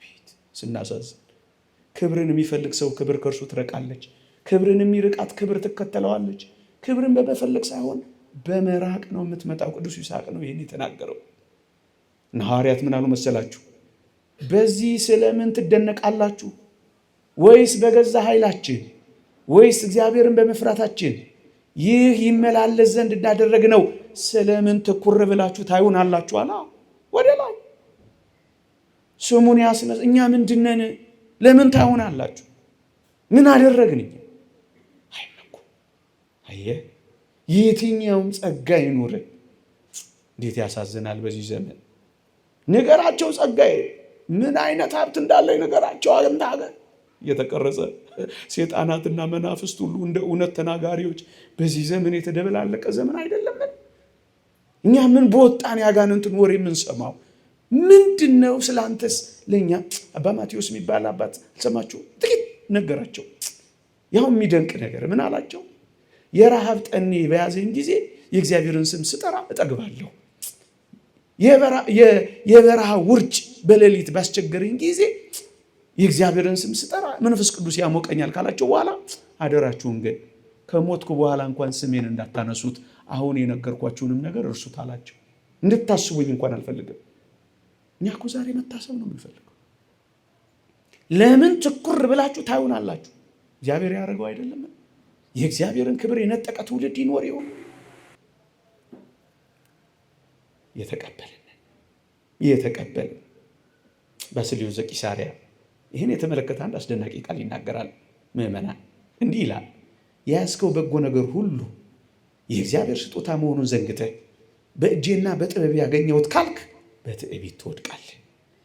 ቤት ስናሳዝን። ክብርን የሚፈልግ ሰው ክብር ከእርሱ ትረቃለች፣ ክብርን የሚርቃት ክብር ትከተለዋለች። ክብርን በመፈለግ ሳይሆን በመራቅ ነው የምትመጣው። ቅዱስ ይስሐቅ ነው ይህን የተናገረው። እና ሐዋርያት ምን አሉ መሰላችሁ? በዚህ ስለምን ትደነቃላችሁ? ወይስ በገዛ ኃይላችን ወይስ እግዚአብሔርን በመፍራታችን ይህ ይመላለስ ዘንድ እንዳደረግነው ስለምን ትኩር ብላችሁ ታዩናላችሁ? አላ ወደ ላይ ስሙን ያስነስ። እኛ ምንድነን? ለምን ታዩናላችሁ? ምን አደረግን? አይመኩ አየ የትኛውም ጸጋ ይኑር። እንዴት ያሳዝናል በዚህ ዘመን። ንገራቸው ጸጋዬ ምን አይነት ሀብት እንዳለው ንገራቸው። አገምታገ እየተቀረጸ ሴጣናትና መናፍስት ሁሉ እንደ እውነት ተናጋሪዎች በዚህ ዘመን የተደበላለቀ ዘመን አይደለም። እኛ ምን በወጣን ያጋንንትን ወሬ የምንሰማው ምንድነው? ስላንተስ ለኛ አባ ማቴዎስ የሚባል አባት ሰማችሁ? ጥቂት ነገራቸው። ያው የሚደንቅ ነገር ምን አላቸው? የረሃብ ጠኔ በያዘኝ ጊዜ የእግዚአብሔርን ስም ስጠራ እጠግባለሁ። የበረሃ ውርጭ በሌሊት ባስቸገረኝ ጊዜ የእግዚአብሔርን ስም ስጠራ መንፈስ ቅዱስ ያሞቀኛል ካላቸው በኋላ አደራችሁን ግን ከሞትኩ በኋላ እንኳን ስሜን እንዳታነሱት፣ አሁን የነገርኳችሁንም ነገር እርሱት አላቸው። እንድታስቡኝ እንኳን አልፈልግም። እኛ እኮ ዛሬ መታሰብ ነው የምንፈልገው። ለምን ትኩር ብላችሁ ታዩናላችሁ? እግዚአብሔር ያደረገው አይደለም? የእግዚአብሔርን ክብር የነጠቀ ትውልድ ይኖር ይሆን? የተቀበልን ባስልዮስ ዘቂሳርያ ይህን የተመለከተ አንድ አስደናቂ ቃል ይናገራል። ምዕመናን እንዲህ ይላል፣ የያዝከው በጎ ነገር ሁሉ የእግዚአብሔር ስጦታ መሆኑን ዘንግተህ በእጄና በጥበብ ያገኘሁት ካልክ በትዕቢት ትወድቃለህ።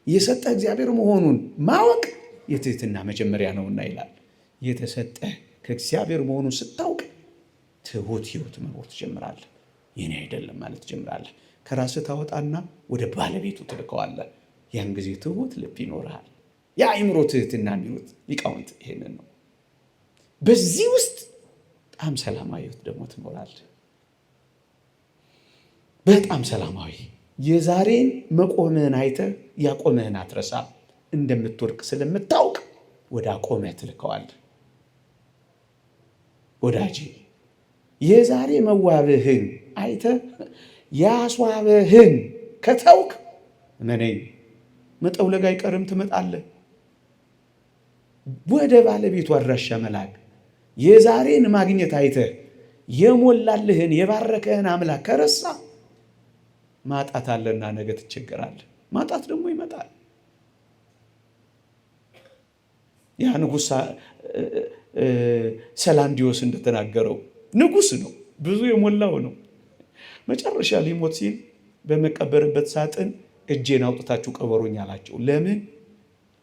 የሰጠ እግዚአብሔር መሆኑን ማወቅ የትህትና መጀመሪያ ነውና ይላል። የተሰጠ ከእግዚአብሔር መሆኑን ስታውቅ ትሁት ህይወት መኖር ትጀምራለህ። የኔ አይደለም ማለት ትጀምራለህ። ከራስህ ታወጣና ወደ ባለቤቱ ትልከዋለህ። ያን ጊዜ ትሁት ልብ ይኖርሃል። የአእምሮ ትህትና የሚሉት ሊቃውንት ይሄንን ነው። በዚህ ውስጥ በጣም ሰላማዊ ህይወት ደግሞ ትኖራለህ። በጣም ሰላማዊ። የዛሬን መቆምህን አይተህ ያቆምህን አትረሳ። እንደምትወድቅ ስለምታውቅ ወደ አቆመህ ትልከዋለህ። ወዳጄ የዛሬ መዋብህን አይተህ ያስዋበህን ከተውክ እመነኝ መጠውለግ አይቀርም፣ ትመጣለህ። ወደ ባለቤቱ አድራሻ መላክ። የዛሬን ማግኘት አይተህ የሞላልህን የባረከህን አምላክ ከረሳ ማጣት አለና ነገ ትቸገራለህ። ማጣት ደግሞ ይመጣል። ያ ንጉሥ ሰላንዲዮስ እንደተናገረው ንጉሥ ነው፣ ብዙ የሞላው ነው። መጨረሻ ሊሞት ሲል በመቀበርበት ሳጥን እጄን አውጥታችሁ ቀበሩኝ አላቸው። ለምን?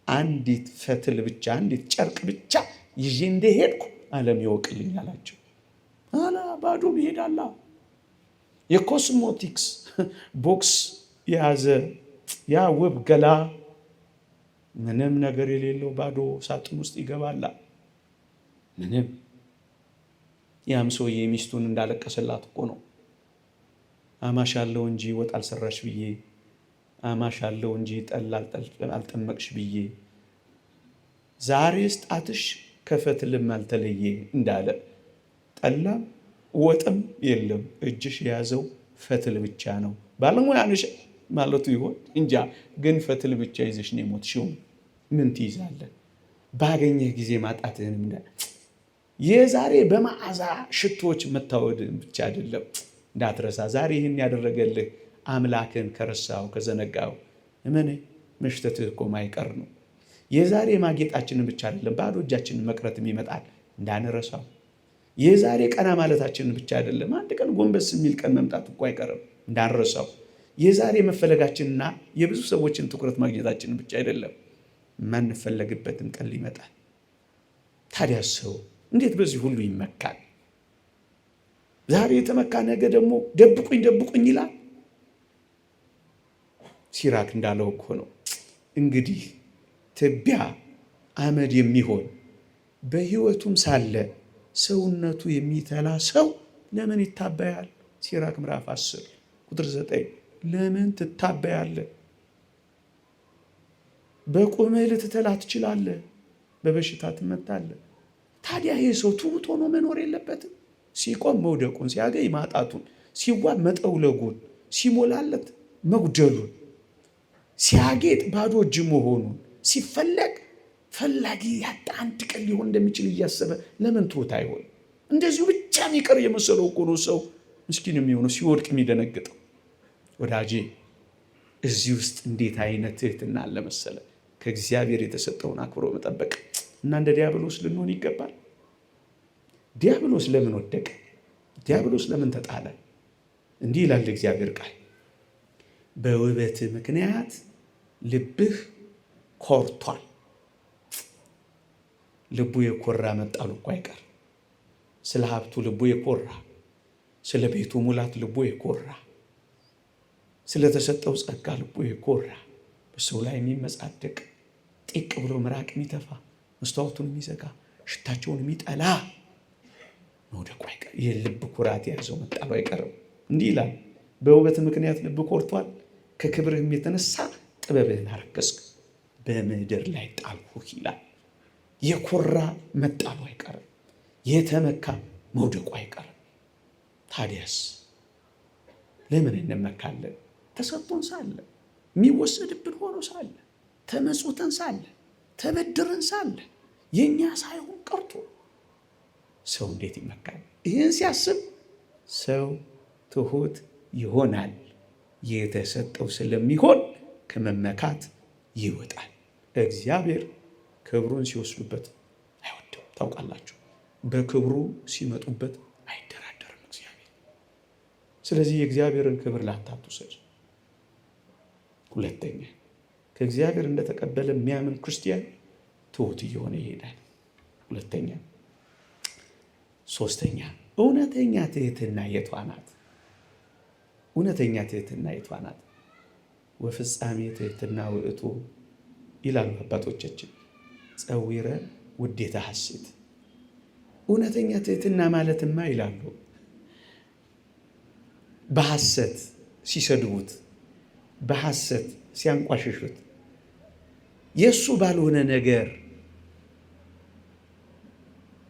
አንዲት ፈትል ብቻ አንዲት ጨርቅ ብቻ ይዤ እንደሄድኩ ዓለም ይወቅልኝ አላቸው። አላ ባዶ ይሄዳላ። የኮስሞቲክስ ቦክስ የያዘ ያ ውብ ገላ ምንም ነገር የሌለው ባዶ ሳጥን ውስጥ ይገባላ። ምንም። ያም ሰውዬ ሚስቱን እንዳለቀሰላት እኮ ነው። አማሻለሁ እንጂ ወጥ አልሰራሽ ብዬ፣ አማሻለሁ እንጂ ጠላ አልጠመቅሽ ብዬ፣ ዛሬስ ጣትሽ ከፈትልም አልተለየ እንዳለ ጠላም ወጥም የለም፣ እጅሽ የያዘው ፈትል ብቻ ነው። ባለሙያ ነሽ ማለቱ ይሆን እንጃ። ግን ፈትል ብቻ ይዘሽ ነው የሞትሽው። ምን ትይዛለህ? ባገኘህ ጊዜ ማጣትህን የዛሬ በመዓዛ ሽቶች መታወድን ብቻ አይደለም እንዳትረሳ። ዛሬ ይህን ያደረገልህ አምላክን ከረሳው ከዘነጋው እመኔ መሽተትህ እኮ ማይቀር ነው። የዛሬ ማጌጣችንን ብቻ አይደለም ባዶ እጃችንን መቅረትም ይመጣል እንዳንረሳው። የዛሬ ቀና ማለታችንን ብቻ አይደለም አንድ ቀን ጎንበስ የሚል ቀን መምጣት እኮ አይቀርም እንዳንረሳው። የዛሬ መፈለጋችንና የብዙ ሰዎችን ትኩረት ማግኘታችንን ብቻ አይደለም ማንፈለግበትም ቀን ይመጣል። ታዲያ ሰው እንዴት በዚህ ሁሉ ይመካል? ዛሬ የተመካ ነገ ደግሞ ደብቁኝ ደብቁኝ ይላል። ሲራክ እንዳለው እኮ ነው እንግዲህ ትቢያ አመድ የሚሆን በሕይወቱም ሳለ ሰውነቱ የሚተላ ሰው ለምን ይታበያል? ሲራክ ምዕራፍ 10 ቁጥር 9 ለምን ትታበያለህ? በቁምህ ልትተላ ትችላለህ፣ በበሽታ ትመታለህ። ታዲያ ይህ ሰው ትሑት ሆኖ መኖር የለበትም? ሲቆም መውደቁን፣ ሲያገኝ ማጣቱን፣ ሲዋብ መጠውለጉን፣ ሲሞላለት መጉደሉን፣ ሲያጌጥ ባዶ እጅ መሆኑን፣ ሲፈለግ ፈላጊ ያጣ አንድ ቀን ሊሆን እንደሚችል እያሰበ ለምን ትሑት አይሆን? እንደዚሁ ብቻ የሚቀር የመሰለው እኮ ነው ሰው ምስኪን የሚሆነው ሲወድቅ የሚደነግጠው። ወዳጄ እዚህ ውስጥ እንዴት አይነት ትህትና አለ መሰለ! ከእግዚአብሔር የተሰጠውን አክብሮ መጠበቅ እና እንደ ዲያብሎስ ልንሆን ይገባል። ዲያብሎስ ለምን ወደቀ? ዲያብሎስ ለምን ተጣለ? እንዲህ ይላል እግዚአብሔር ቃል፣ በውበት ምክንያት ልብህ ኮርቷል። ልቡ የኮራ መጣሉ እኮ አይቀር። ስለ ሀብቱ ልቡ የኮራ፣ ስለ ቤቱ ሙላት ልቡ የኮራ፣ ስለተሰጠው ጸጋ ልቡ የኮራ፣ በሰው ላይ የሚመጻደቅ ጢቅ ብሎ ምራቅ የሚተፋ መስታወቱን የሚዘጋ ሽታቸውን የሚጠላ መውደቁ አይቀር። ይህ ልብ ኩራት የያዘው መጣሉ አይቀርም። እንዲህ ይላል፣ በውበት ምክንያት ልብ ኮርቷል፣ ከክብርህም የተነሳ ጥበብህን አረከስክ፣ በምድር ላይ ጣልሁህ ይላል። የኮራ መጣሉ አይቀርም፣ የተመካ መውደቁ አይቀርም። ታዲያስ ለምን እንመካለን? ተሰጥቶን ሳለ፣ የሚወሰድብን ሆኖ ሳለ፣ ተመጽውተን ሳለ፣ ተበድረን ሳለ፣ የእኛ ሳይሆን ቀርቶ ሰው እንዴት ይመካል? ይህን ሲያስብ ሰው ትሑት ይሆናል። የተሰጠው ስለሚሆን ከመመካት ይወጣል። እግዚአብሔር ክብሩን ሲወስዱበት አይወድም። ታውቃላችሁ፣ በክብሩ ሲመጡበት አይደራደርም እግዚአብሔር። ስለዚህ የእግዚአብሔርን ክብር ላታትውሰድ። ሁለተኛ፣ ከእግዚአብሔር እንደተቀበለ የሚያምን ክርስቲያን ትሑት እየሆነ ይሄዳል። ሁለተኛ። ሶስተኛ፣ እውነተኛ ትህትና የቷ ናት? እውነተኛ ትህትና የቷ ናት? ወፍጻሜ ትህትና ውእቱ ይላሉ አባቶቻችን፣ ጸዊረ ውዴታ ሐሴት። እውነተኛ ትህትና ማለትማ ይላሉ በሐሰት ሲሰድቡት፣ በሐሰት ሲያንቋሽሹት፣ የእሱ ባልሆነ ነገር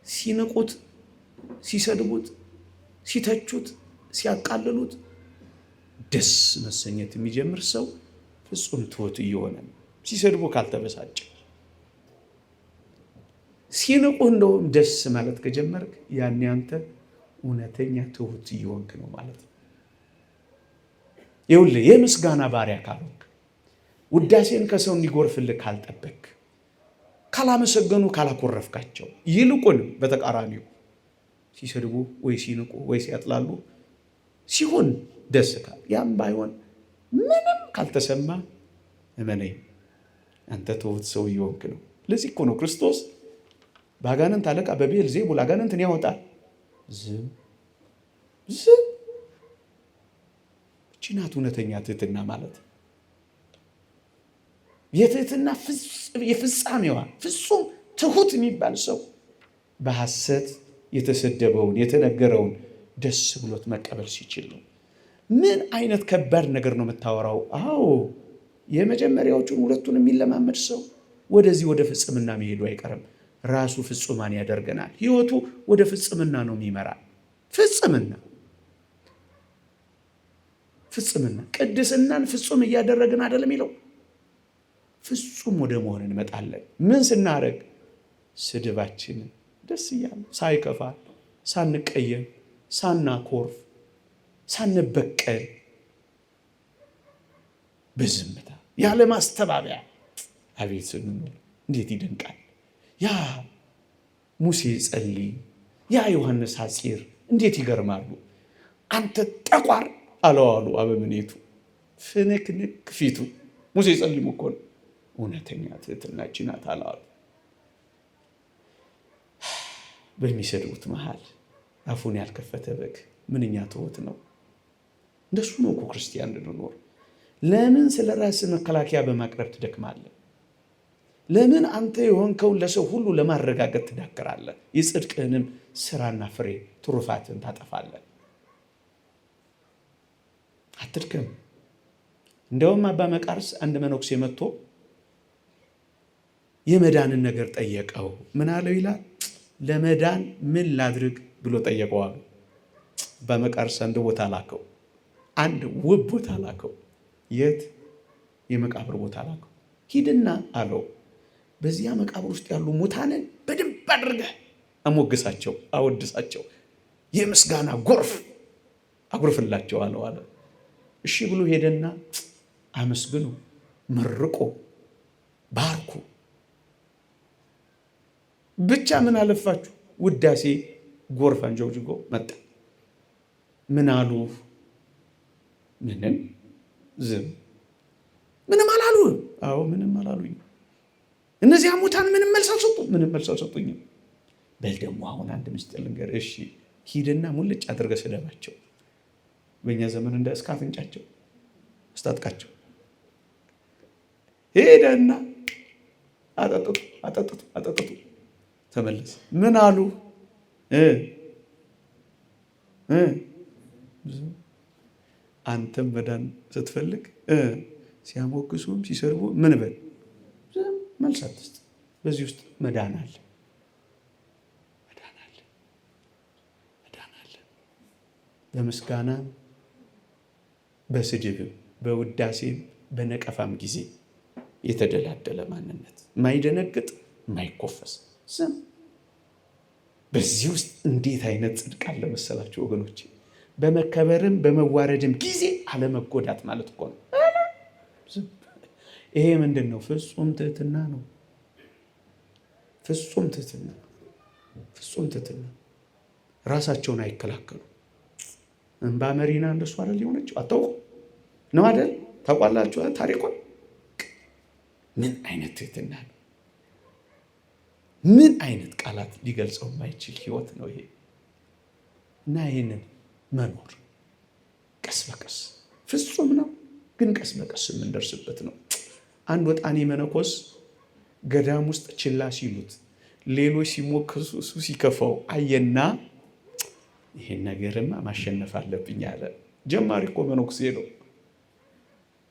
ሲንቁት፣ ሲሰድቡት፣ ሲተቹት፣ ሲያቃልሉት ደስ መሰኘት የሚጀምር ሰው ፍጹም ትሑት እየሆነ ነው። ሲሰድቡ ካልተበሳጨ፣ ሲንቁ እንደውም ደስ ማለት ከጀመርክ ያኔ አንተ እውነተኛ ትሑት እየሆንክ ነው ማለት ነው። ይኸውልህ የምስጋና ባሪያ ካልሆንክ፣ ውዳሴን ከሰው እንዲጎርፍልህ ካልጠበቅ፣ ካላመሰገኑ ካላኮረፍካቸው፣ ይልቁንም በተቃራኒው ሲሰድቡ ወይ ሲንቁ ወይ ሲያጥላሉ ሲሆን ደስ ካል፣ ያም ባይሆን ምንም ካልተሰማ እመነኝ አንተ ትሑት ሰው እየሆንክ ነው። ለዚህ እኮ ነው ክርስቶስ በአጋንንት አለቃ በቤልዜቡል አጋንንትን ያወጣል፣ ዝም ዝም። እቺ ናት እውነተኛ ትህትና ማለት። የትህትና የፍጻሜዋ ፍጹም ትሑት የሚባል ሰው በሐሰት የተሰደበውን የተነገረውን ደስ ብሎት መቀበል ሲችል ነው። ምን አይነት ከባድ ነገር ነው የምታወራው? አዎ የመጀመሪያዎቹን ሁለቱን የሚለማመድ ሰው ወደዚህ ወደ ፍጽምና መሄዱ አይቀርም። ራሱ ፍጹማን ያደርገናል። ህይወቱ ወደ ፍጽምና ነው የሚመራ። ፍጽምና ቅድስናን ፍጹም እያደረግን አይደለም የሚለው። ፍጹም ወደ መሆን እንመጣለን። ምን ስናረግ? ስድባችንን ደስ እያለ ሳይከፋ፣ ሳንቀየም፣ ሳናኮርፍ፣ ሳንበቀል በዝምታ ያለ ማስተባበያ አቤት ስንኖር እንዴት ይደንቃል! ያ ሙሴ ጸልይ፣ ያ ዮሐንስ ሐጺር እንዴት ይገርማሉ! አንተ ጠቋር አለዋሉ አበምኔቱ ፍንክንክ ፊቱ። ሙሴ ጸልይም እኮ ነው። እውነተኛ ትሕትናችን ናት አለዋሉ። በሚሰድቡት መሃል አፉን ያልከፈተ በግ ምንኛ ትሑት ነው! እንደሱ ነው እኮ ክርስቲያን እንድንኖር። ለምን ስለ ራስህ መከላከያ በማቅረብ ትደክማለህ? ለምን አንተ የሆንከውን ለሰው ሁሉ ለማረጋገጥ ትዳክራለህ? የጽድቅህንም ስራና ፍሬ ትሩፋትን ታጠፋለህ። አትድከም። እንደውም አባ መቃርስ አንድ መነኩሴ መጥቶ የመዳንን ነገር ጠየቀው። ምን አለው ይላል? ለመዳን ምን ላድርግ ብሎ ጠየቀው አሉ። አባ መቃርስ አንድ ቦታ ላከው። አንድ ውብ ቦታ ላከው። የት? የመቃብር ቦታ ላከው። ሂድና አለው በዚያ መቃብር ውስጥ ያሉ ሙታንን በደንብ አድርገህ አሞግሳቸው፣ አወድሳቸው፣ የምስጋና ጎርፍ አጉርፍላቸው አለው አለ። እሺ ብሎ ሄደና አመስግኑ፣ መርቆ፣ ባርኩ። ብቻ ምን አለፋችሁ ውዳሴ ጎርፍ አንጀውጅጎ መጣ። ምን አሉ? ምንም ዝም። ምንም አላሉ። አዎ ምንም አላሉኝ። እነዚያ ሙታን ምንም መልስ አልሰጡኝም። በል ደግሞ አሁን አንድ ምስጢር ልንገርህ። እሺ ሂድና ሙልጭ አድርገህ ስደባቸው። በእኛ ዘመን እንደ እስከ አፍንጫቸው አስታጥቃቸው። ሄደና አጠጥቱ ተመለስ። ምን አሉ? አንተም መዳን ስትፈልግ ሲያሞግሱም ሲሰርቡ ምን በል? መልስ አትስጥ። በዚህ ውስጥ መዳን አለ። በምስጋናም በስድብም በውዳሴም በነቀፋም ጊዜ የተደላደለ ማንነት፣ ማይደነግጥ ማይኮፈስ ዝም። በዚህ ውስጥ እንዴት አይነት ጽድቅ አለ መሰላችሁ ወገኖቼ! በመከበርም በመዋረድም ጊዜ አለመጎዳት ማለት እኮ ነው። ይሄ ምንድን ነው? ፍጹም ትሕትና ነው። ፍጹም ትሕትና። ራሳቸውን አይከላከሉ። እንባ መሪና እንደሱ አይደል የሆነችው? አታውቁ ነው አይደል? ታውቋላችሁ ታሪኳን። ምን አይነት ትሕትና ነው! ምን አይነት ቃላት ሊገልጸው የማይችል ህይወት ነው ይሄ። እና ይህንን መኖር ቀስ በቀስ ፍጹም ነው፣ ግን ቀስ በቀስ የምንደርስበት ነው። አንድ ወጣኔ መነኮስ ገዳም ውስጥ ችላ ሲሉት ሌሎች ሲሞክሱ እሱ ሲከፋው አየና ይሄን ነገርማ ማሸነፍ አለብኝ አለ። ጀማሪ እኮ መነኩሴ ነው።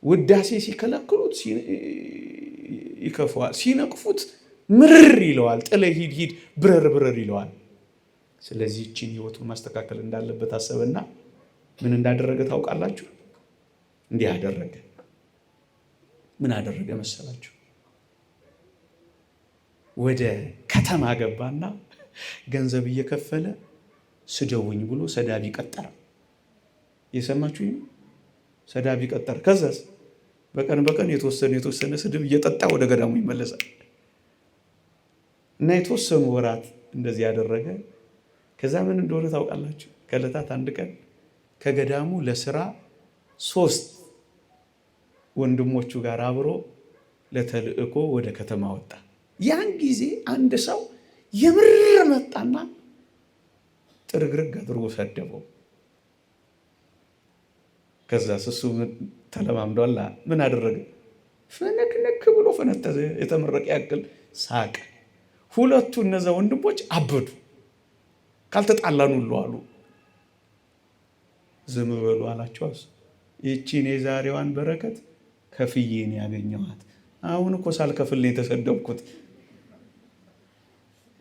ውዳሴ ሲከለክሉት ይከፋዋል፣ ሲነቅፉት ምርር ይለዋል። ጥለ ሂድ ብረር ይለዋል። ስለዚህ እቺን ህይወቱን ማስተካከል እንዳለበት አሰበና ምን እንዳደረገ ታውቃላችሁ? እንዲህ አደረገ። ምን አደረገ መሰላችሁ? ወደ ከተማ ገባና ገንዘብ እየከፈለ ስደውኝ ብሎ ሰዳቢ ቀጠረ። የሰማችሁ? ሰዳቢ ቀጠረ። ከዛስ በቀን የተወሰነ ስድብ እየጠጣ ወደ ገዳሙ ይመለሳል። እና የተወሰኑ ወራት እንደዚህ ያደረገ። ከዛ ምን እንደሆነ ታውቃላችሁ? ከዕለታት አንድ ቀን ከገዳሙ ለስራ 3 ወንድሞቹ ጋር አብሮ ለተልእኮ ወደ ከተማ ወጣ። ያን ጊዜ አንድ ሰው የምር መጣና ጥርግርግ አድርጎ ሰደበው። ከዛ እሱ ተለማምዷል። ምን አደረገ? ፍንክንክ ብሎ ፈነጠዘ። የተመረቀ ያክል ሳቀ። ሁለቱ እነዛ ወንድሞች አበዱ። ካልተጣላን ሁሉ አሉ። ዝም በሉ አላቸው። ይቺን የዛሬዋን በረከት ከፍዬ ነው ያገኘኋት። አሁን እኮ ሳልከፍል ነው የተሰደብኩት።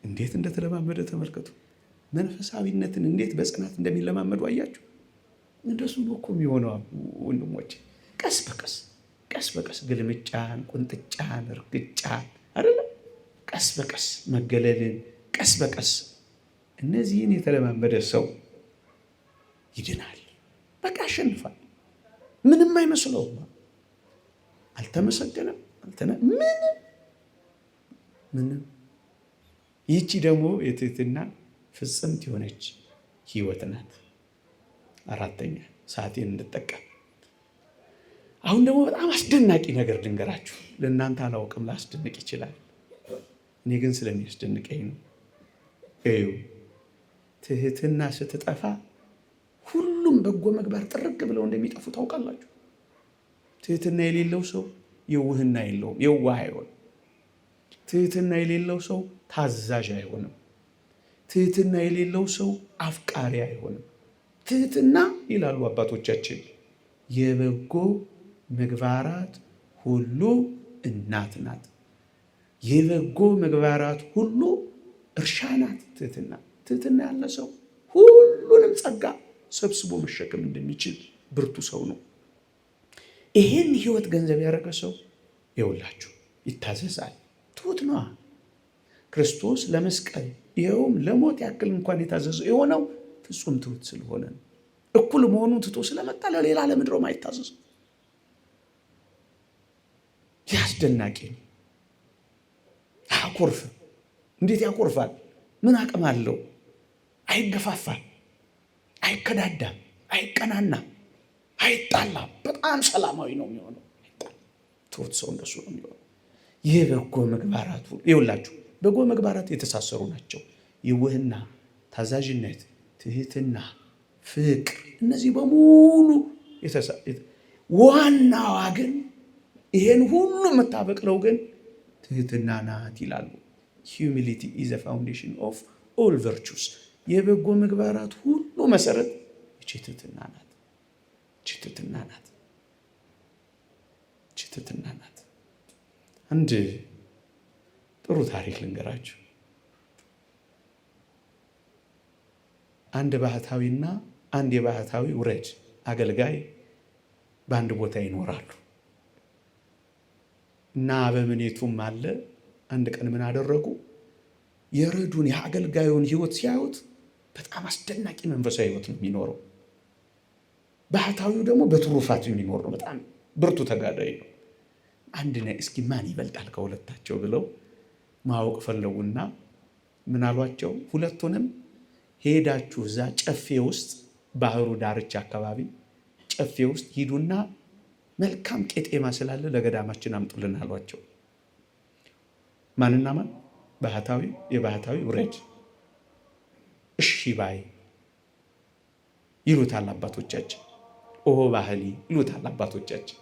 እንዴት እንደተለማመደ ተመልከቱ። መንፈሳዊነትን እንዴት በጽናት እንደሚለማመዱ አያችሁ። እንደሱ እኮ የሚሆነው ወንድሞች፣ ቀስ በቀስ ግልምጫን፣ ቁንጥጫን፣ እርግጫን አይደለም፣ ቀስ በቀስ መገለልን፣ ቀስ በቀስ እነዚህን የተለማመደ ሰው ይድናል። በቃ ያሸንፋል። ምንም አይመስለውም። አልተመሰገነም፣ ምንም። ይቺ ደግሞ የትህትና ፍጽምት የሆነች ህይወት ናት። አራተኛ ሰዓቴን እንድጠቀም። አሁን ደግሞ በጣም አስደናቂ ነገር ልንገራችሁ። ለእናንተ አላውቅም፣ ላስደንቅ ይችላል። እኔ ግን ስለሚያስደንቀኝ ነው። እዩ፣ ትህትና ስትጠፋ ሁሉም በጎ ምግባር ጥርግ ብለው እንደሚጠፉ ታውቃላችሁ። ትህትና የሌለው ሰው የውህና የለውም፣ የዋህ አይሆንም። ትህትና የሌለው ሰው ታዛዥ አይሆንም። ትህትና የሌለው ሰው አፍቃሪ አይሆንም። ትህትና ይላሉ አባቶቻችን የበጎ ምግባራት ሁሉ እናት ናት። የበጎ ምግባራት ሁሉ እርሻ ናት ትህትና ያለ ሰው ሁሉንም ጸጋ ሰብስቦ መሸከም እንደሚችል ብርቱ ሰው ነው። ይህን ህይወት ገንዘብ ያደረገ ሰው ይኸውላችሁ ይታዘዛል። ትሁት ነዋ። ክርስቶስ ለመስቀል ይኸውም ለሞት ያክል እንኳን የታዘዘው የሆነው ፍጹም ትሁት ስለሆነ ነው። እኩል መሆኑን ትቶ ስለመጣ ለሌላ ለምድሮም አይታዘዝም። ያስደናቂ ነው። አያኮርፍም። እንዴት ያኮርፋል? ምን አቅም አለው? አይገፋፋም፣ አይከዳዳም፣ አይቀናናም፣ አይጣላም። በጣም ሰላማዊ ነው የሚሆነው። ትሁት ሰው እንደሱ ነው የሚሆነው። ይህ በጎ ምግባራት ይኸውላችሁ በጎ ምግባራት የተሳሰሩ ናቸው። ይውህና፣ ታዛዥነት፣ ትህትና፣ ፍቅር፣ እነዚህ በሙሉ ዋናዋ ግን ይሄን ሁሉ የምታበቅለው ግን ትህትና ናት ይላሉ። humility is the foundation of all virtues። የበጎ ምግባራት ሁሉ መሰረት ትህትና ናት። ትህትና ናት። አንድ ጥሩ ታሪክ ልንገራችሁ። አንድ ባህታዊና አንድ የባህታዊ ውረድ አገልጋይ በአንድ ቦታ ይኖራሉ እና በምኔቱም አለ። አንድ ቀን ምን አደረጉ? የረዱን የአገልጋዩን ህይወት ሲያዩት በጣም አስደናቂ መንፈሳዊ ህይወት ነው የሚኖረው። ባህታዊው ደግሞ በትሩፋት የሚኖር ነው። በጣም ብርቱ ተጋዳይ ነው። አንድ ነው። እስኪ ማን ይበልጣል ከሁለታቸው ብለው ማወቅ ፈለጉና ምን አሏቸው? ሁለቱንም ሄዳችሁ እዛ ጨፌ ውስጥ ባህሩ ዳርቻ አካባቢ ጨፌ ውስጥ ሂዱና መልካም ቄጤማ ስላለ ለገዳማችን አምጡልን አሏቸው። ማንና ማን? ባህታዊ፣ የባህታዊ ውረድ። እሺ ባይ ይሉታል አባቶቻችን። ኦሆ ባህሊ ይሉታል አባቶቻችን።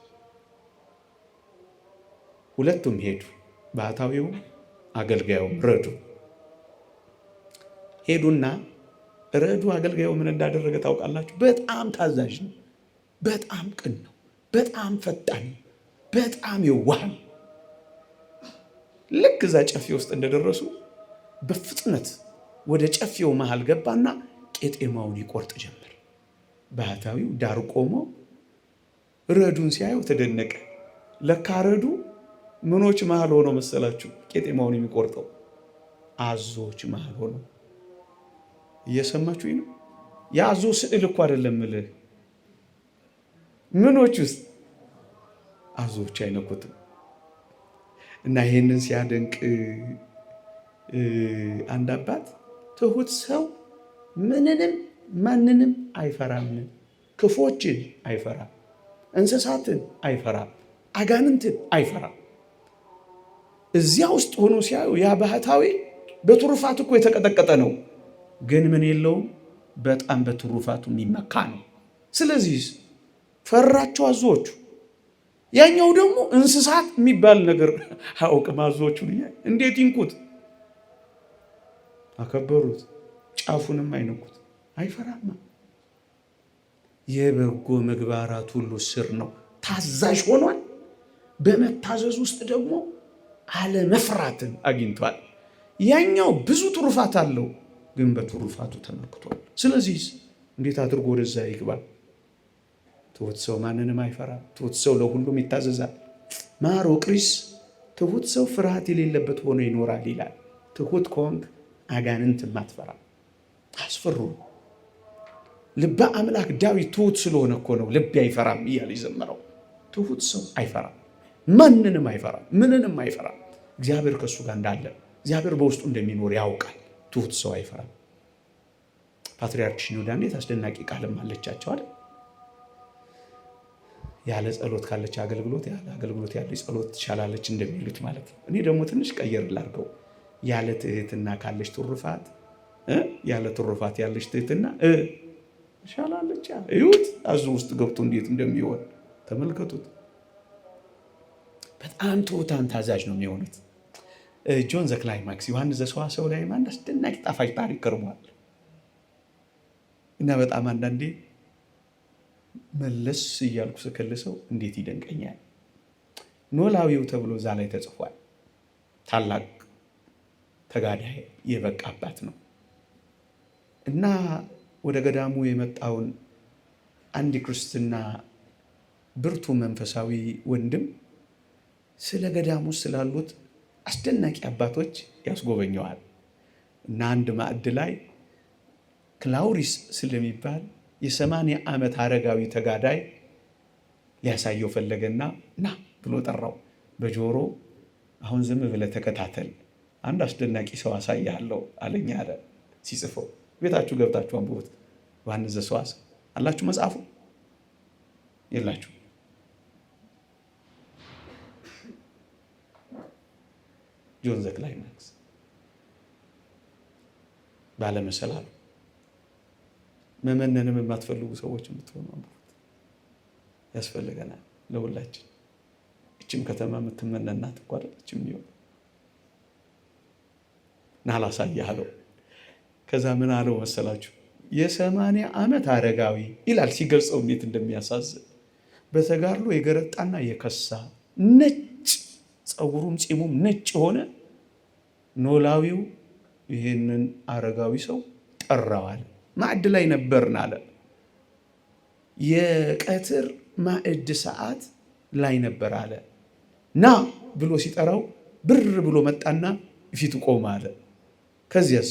ሁለቱም ሄዱ። ባህታዊው አገልጋዩም ረዱ። ሄዱና ረዱ አገልጋዩ ምን እንዳደረገ ታውቃላችሁ? በጣም ታዛዥ ነው። በጣም ቅን ነው። በጣም ፈጣን ነው። በጣም የዋህ ነው። ልክ እዛ ጨፌ ውስጥ እንደደረሱ በፍጥነት ወደ ጨፌው መሃል ገባና ቄጤማውን ይቆርጥ ጀመር። ባህታዊው ዳር ቆሞ ረዱን ሲያየው ተደነቀ። ለካ ረዱ ምኖች መሃል ሆኖ መሰላችሁ ቄጤማውን የሚቆርጠው? አዞች መሃል ሆኖ። እየሰማችሁኝ ነው? የአዞ ስዕል እኮ አይደለም እልህ። ምኖች ውስጥ አዞች አይነኩትም። እና ይሄንን ሲያደንቅ አንድ አባት ትሁት ሰው ምንንም ማንንም አይፈራም። ክፎችን አይፈራም፣ እንስሳትን አይፈራም፣ አጋንንትን አይፈራም። እዚያ ውስጥ ሆኖ ሲያዩ ያ ባህታዊ በትሩፋት እኮ የተቀጠቀጠ ነው፣ ግን ምን የለውም፣ በጣም በትሩፋቱ የሚመካ ነው። ስለዚህ ፈራቸው አዞቹ። ያኛው ደግሞ እንስሳት የሚባል ነገር አያውቅም። አዞቹን እንዴት ይንኩት? አከበሩት፣ ጫፉንም አይነኩት። አይፈራማ። የበጎ ምግባራት ሁሉ ስር ነው። ታዛዥ ሆኗል። በመታዘዝ ውስጥ ደግሞ አለመፍራትን አግኝቷል። ያኛው ብዙ ትሩፋት አለው፣ ግን በትሩፋቱ ተመክቷል። ስለዚህ እንዴት አድርጎ ወደዛ ይግባል? ትሁት ሰው ማንንም አይፈራም። ትሁት ሰው ለሁሉም ይታዘዛል። ማር ወቅሪስ ትሁት ሰው ፍርሃት የሌለበት ሆኖ ይኖራል ይላል። ትሁት ከሆንክ አጋንንት ማትፈራ አስፈሩ። ልበ አምላክ ዳዊት ትሁት ስለሆነ እኮ ነው ልቤ አይፈራም እያለ የዘመረው። ትሁት ሰው አይፈራም፣ ማንንም አይፈራም፣ ምንንም አይፈራም። እግዚአብሔር ከእሱ ጋር እንዳለ፣ እግዚአብሔር በውስጡ እንደሚኖር ያውቃል። ትሁት ሰው አይፈራም። ፓትርያርክ ሽኖዳ እንዴት አስደናቂ ቃልም አለቻቸው አይደል? ያለ ጸሎት ካለች አገልግሎት፣ ያለ አገልግሎት ያለ ጸሎት ትሻላለች እንደሚሉት ማለት ነው። እኔ ደግሞ ትንሽ ቀየር ላድርገው። ያለ ትህትና ካለች ትሩፋት፣ ያለ ትሩፋት ያለች ትህትና ትሻላለች። እዩት፣ አዙ ውስጥ ገብቶ እንዴት እንደሚሆን ተመልከቱት። በጣም ትሑታን ታዛዥ ነው የሚሆኑት። ጆን ዘ ክላይማክስ ዮሐንስ ዘሰዋሰው ላይ አንድ አስደናቂ ጣፋጭ ታሪክ ቀርቧል እና በጣም አንዳንዴ መለስ እያልኩ ስከልሰው እንዴት ይደንቀኛል። ኖላዊው ተብሎ እዛ ላይ ተጽፏል። ታላቅ ተጋዳይ የበቃ አባት ነው እና ወደ ገዳሙ የመጣውን አንድ ክርስትና ብርቱ መንፈሳዊ ወንድም ስለ ገዳሙ ስላሉት አስደናቂ አባቶች ያስጎበኘዋል እና አንድ ማዕድ ላይ ክላውሪስ ስለሚባል የ80 ዓመት አረጋዊ ተጋዳይ ሊያሳየው ፈለገና ና ብሎ ጠራው። በጆሮ አሁን ዝም ብለህ ተከታተል፣ አንድ አስደናቂ ሰው አሳያለሁ አለኝ አለ። ሲጽፈው ቤታችሁ ገብታችሁ አንብቡት። ዮሐንስ ዘሰዋሰው አላችሁ? መጽሐፉ የላችሁ? ጆን ዘ ክላይማክስ ባለመሰላሉ መመነንም የማትፈልጉ ሰዎች የምትሆኑ አንብቡት። ያስፈልገናል ለሁላችን። እችም ከተማ የምትመነናት እኮ አይደለችም ይሆን ናላሳያ አለው። ከዛ ምን አለው መሰላችሁ? የ80 ዓመት አረጋዊ ይላል ሲገልጸው እንዴት እንደሚያሳዝን። በተጋድሎ የገረጣና የከሳ ነጭ ፀጉሩም ፂሙም ነጭ የሆነ ኖላዊው ይህንን አረጋዊ ሰው ጠራዋል። ማዕድ ላይ ነበርን አለ። የቀትር ማዕድ ሰዓት ላይ ነበር አለ። ና ብሎ ሲጠራው ብር ብሎ መጣና ፊቱ ቆመ አለ። ከዚያስ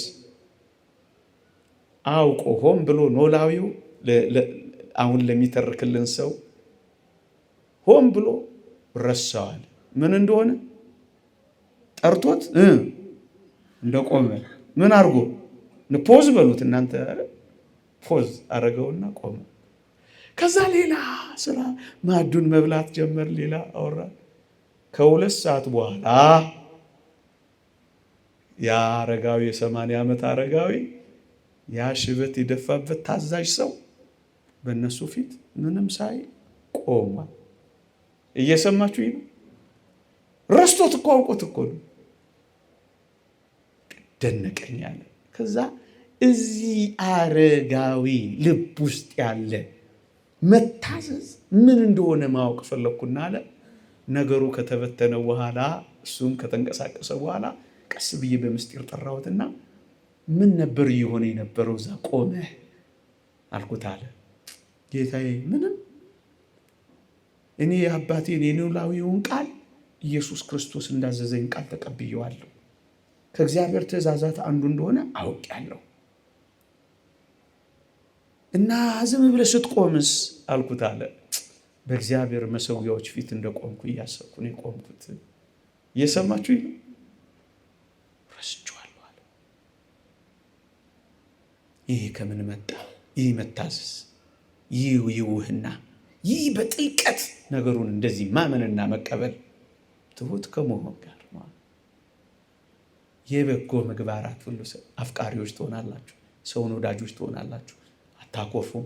አውቆ ሆን ብሎ ኖላዊው አሁን ለሚተርክልን ሰው ሆን ብሎ ረሳዋል። ምን እንደሆነ ጠርቶት እንደቆመ ምን አድርጎ ፖዝ በሉት እናንተ። ፖዝ አረገውና ቆመ። ከዛ ሌላ ስራ ማዕዱን መብላት ጀመር። ሌላ አወራ። ከ2 ሰዓት በኋላ ያ አረጋዊ የ80 ዓመት አረጋዊ ያ ሽበት የደፋበት ታዛዥ ሰው በእነሱ ፊት ምንም ሳይ ቆሟል። እየሰማችሁ ይሄ ረስቶት እኮ አውቆት እኮ ነው። ደነቀኝ አለ። ከዛ እዚህ አረጋዊ ልብ ውስጥ ያለ መታዘዝ ምን እንደሆነ ማወቅ ፈለኩና አለ። ነገሩ ከተበተነ በኋላ እሱም ከተንቀሳቀሰ በኋላ ቀስ ብዬ በምስጢር ጠራሁትና ምን ነበር እየሆነ የነበረው እዛ ቆመ አልኩት አለ። ጌታዬ ምንም፣ እኔ የአባቴን የኖላዊውን ቃል ኢየሱስ ክርስቶስ እንዳዘዘኝ ቃል ተቀብየዋለሁ። ከእግዚአብሔር ትእዛዛት አንዱ እንደሆነ አውቄያለሁ እና ዝም ብለህ ስትቆምስ አልኩት አለ። በእግዚአብሔር መሰዊያዎች ፊት እንደቆምኩ እያሰብኩ ነው የቆምኩት። እየሰማችሁ ይሄ ረስቼዋለሁ አለ። ይህ ከምን መጣ? ይህ መታዘዝ፣ ይህ ይውህና፣ ይህ በጥልቀት ነገሩን እንደዚህ ማመንና መቀበል ትሁት ከመሆን ጋር የበጎ ምግባራት ሁሉ አፍቃሪዎች ትሆናላችሁ። ሰውን ወዳጆች ትሆናላችሁ። አታኮርፉም፣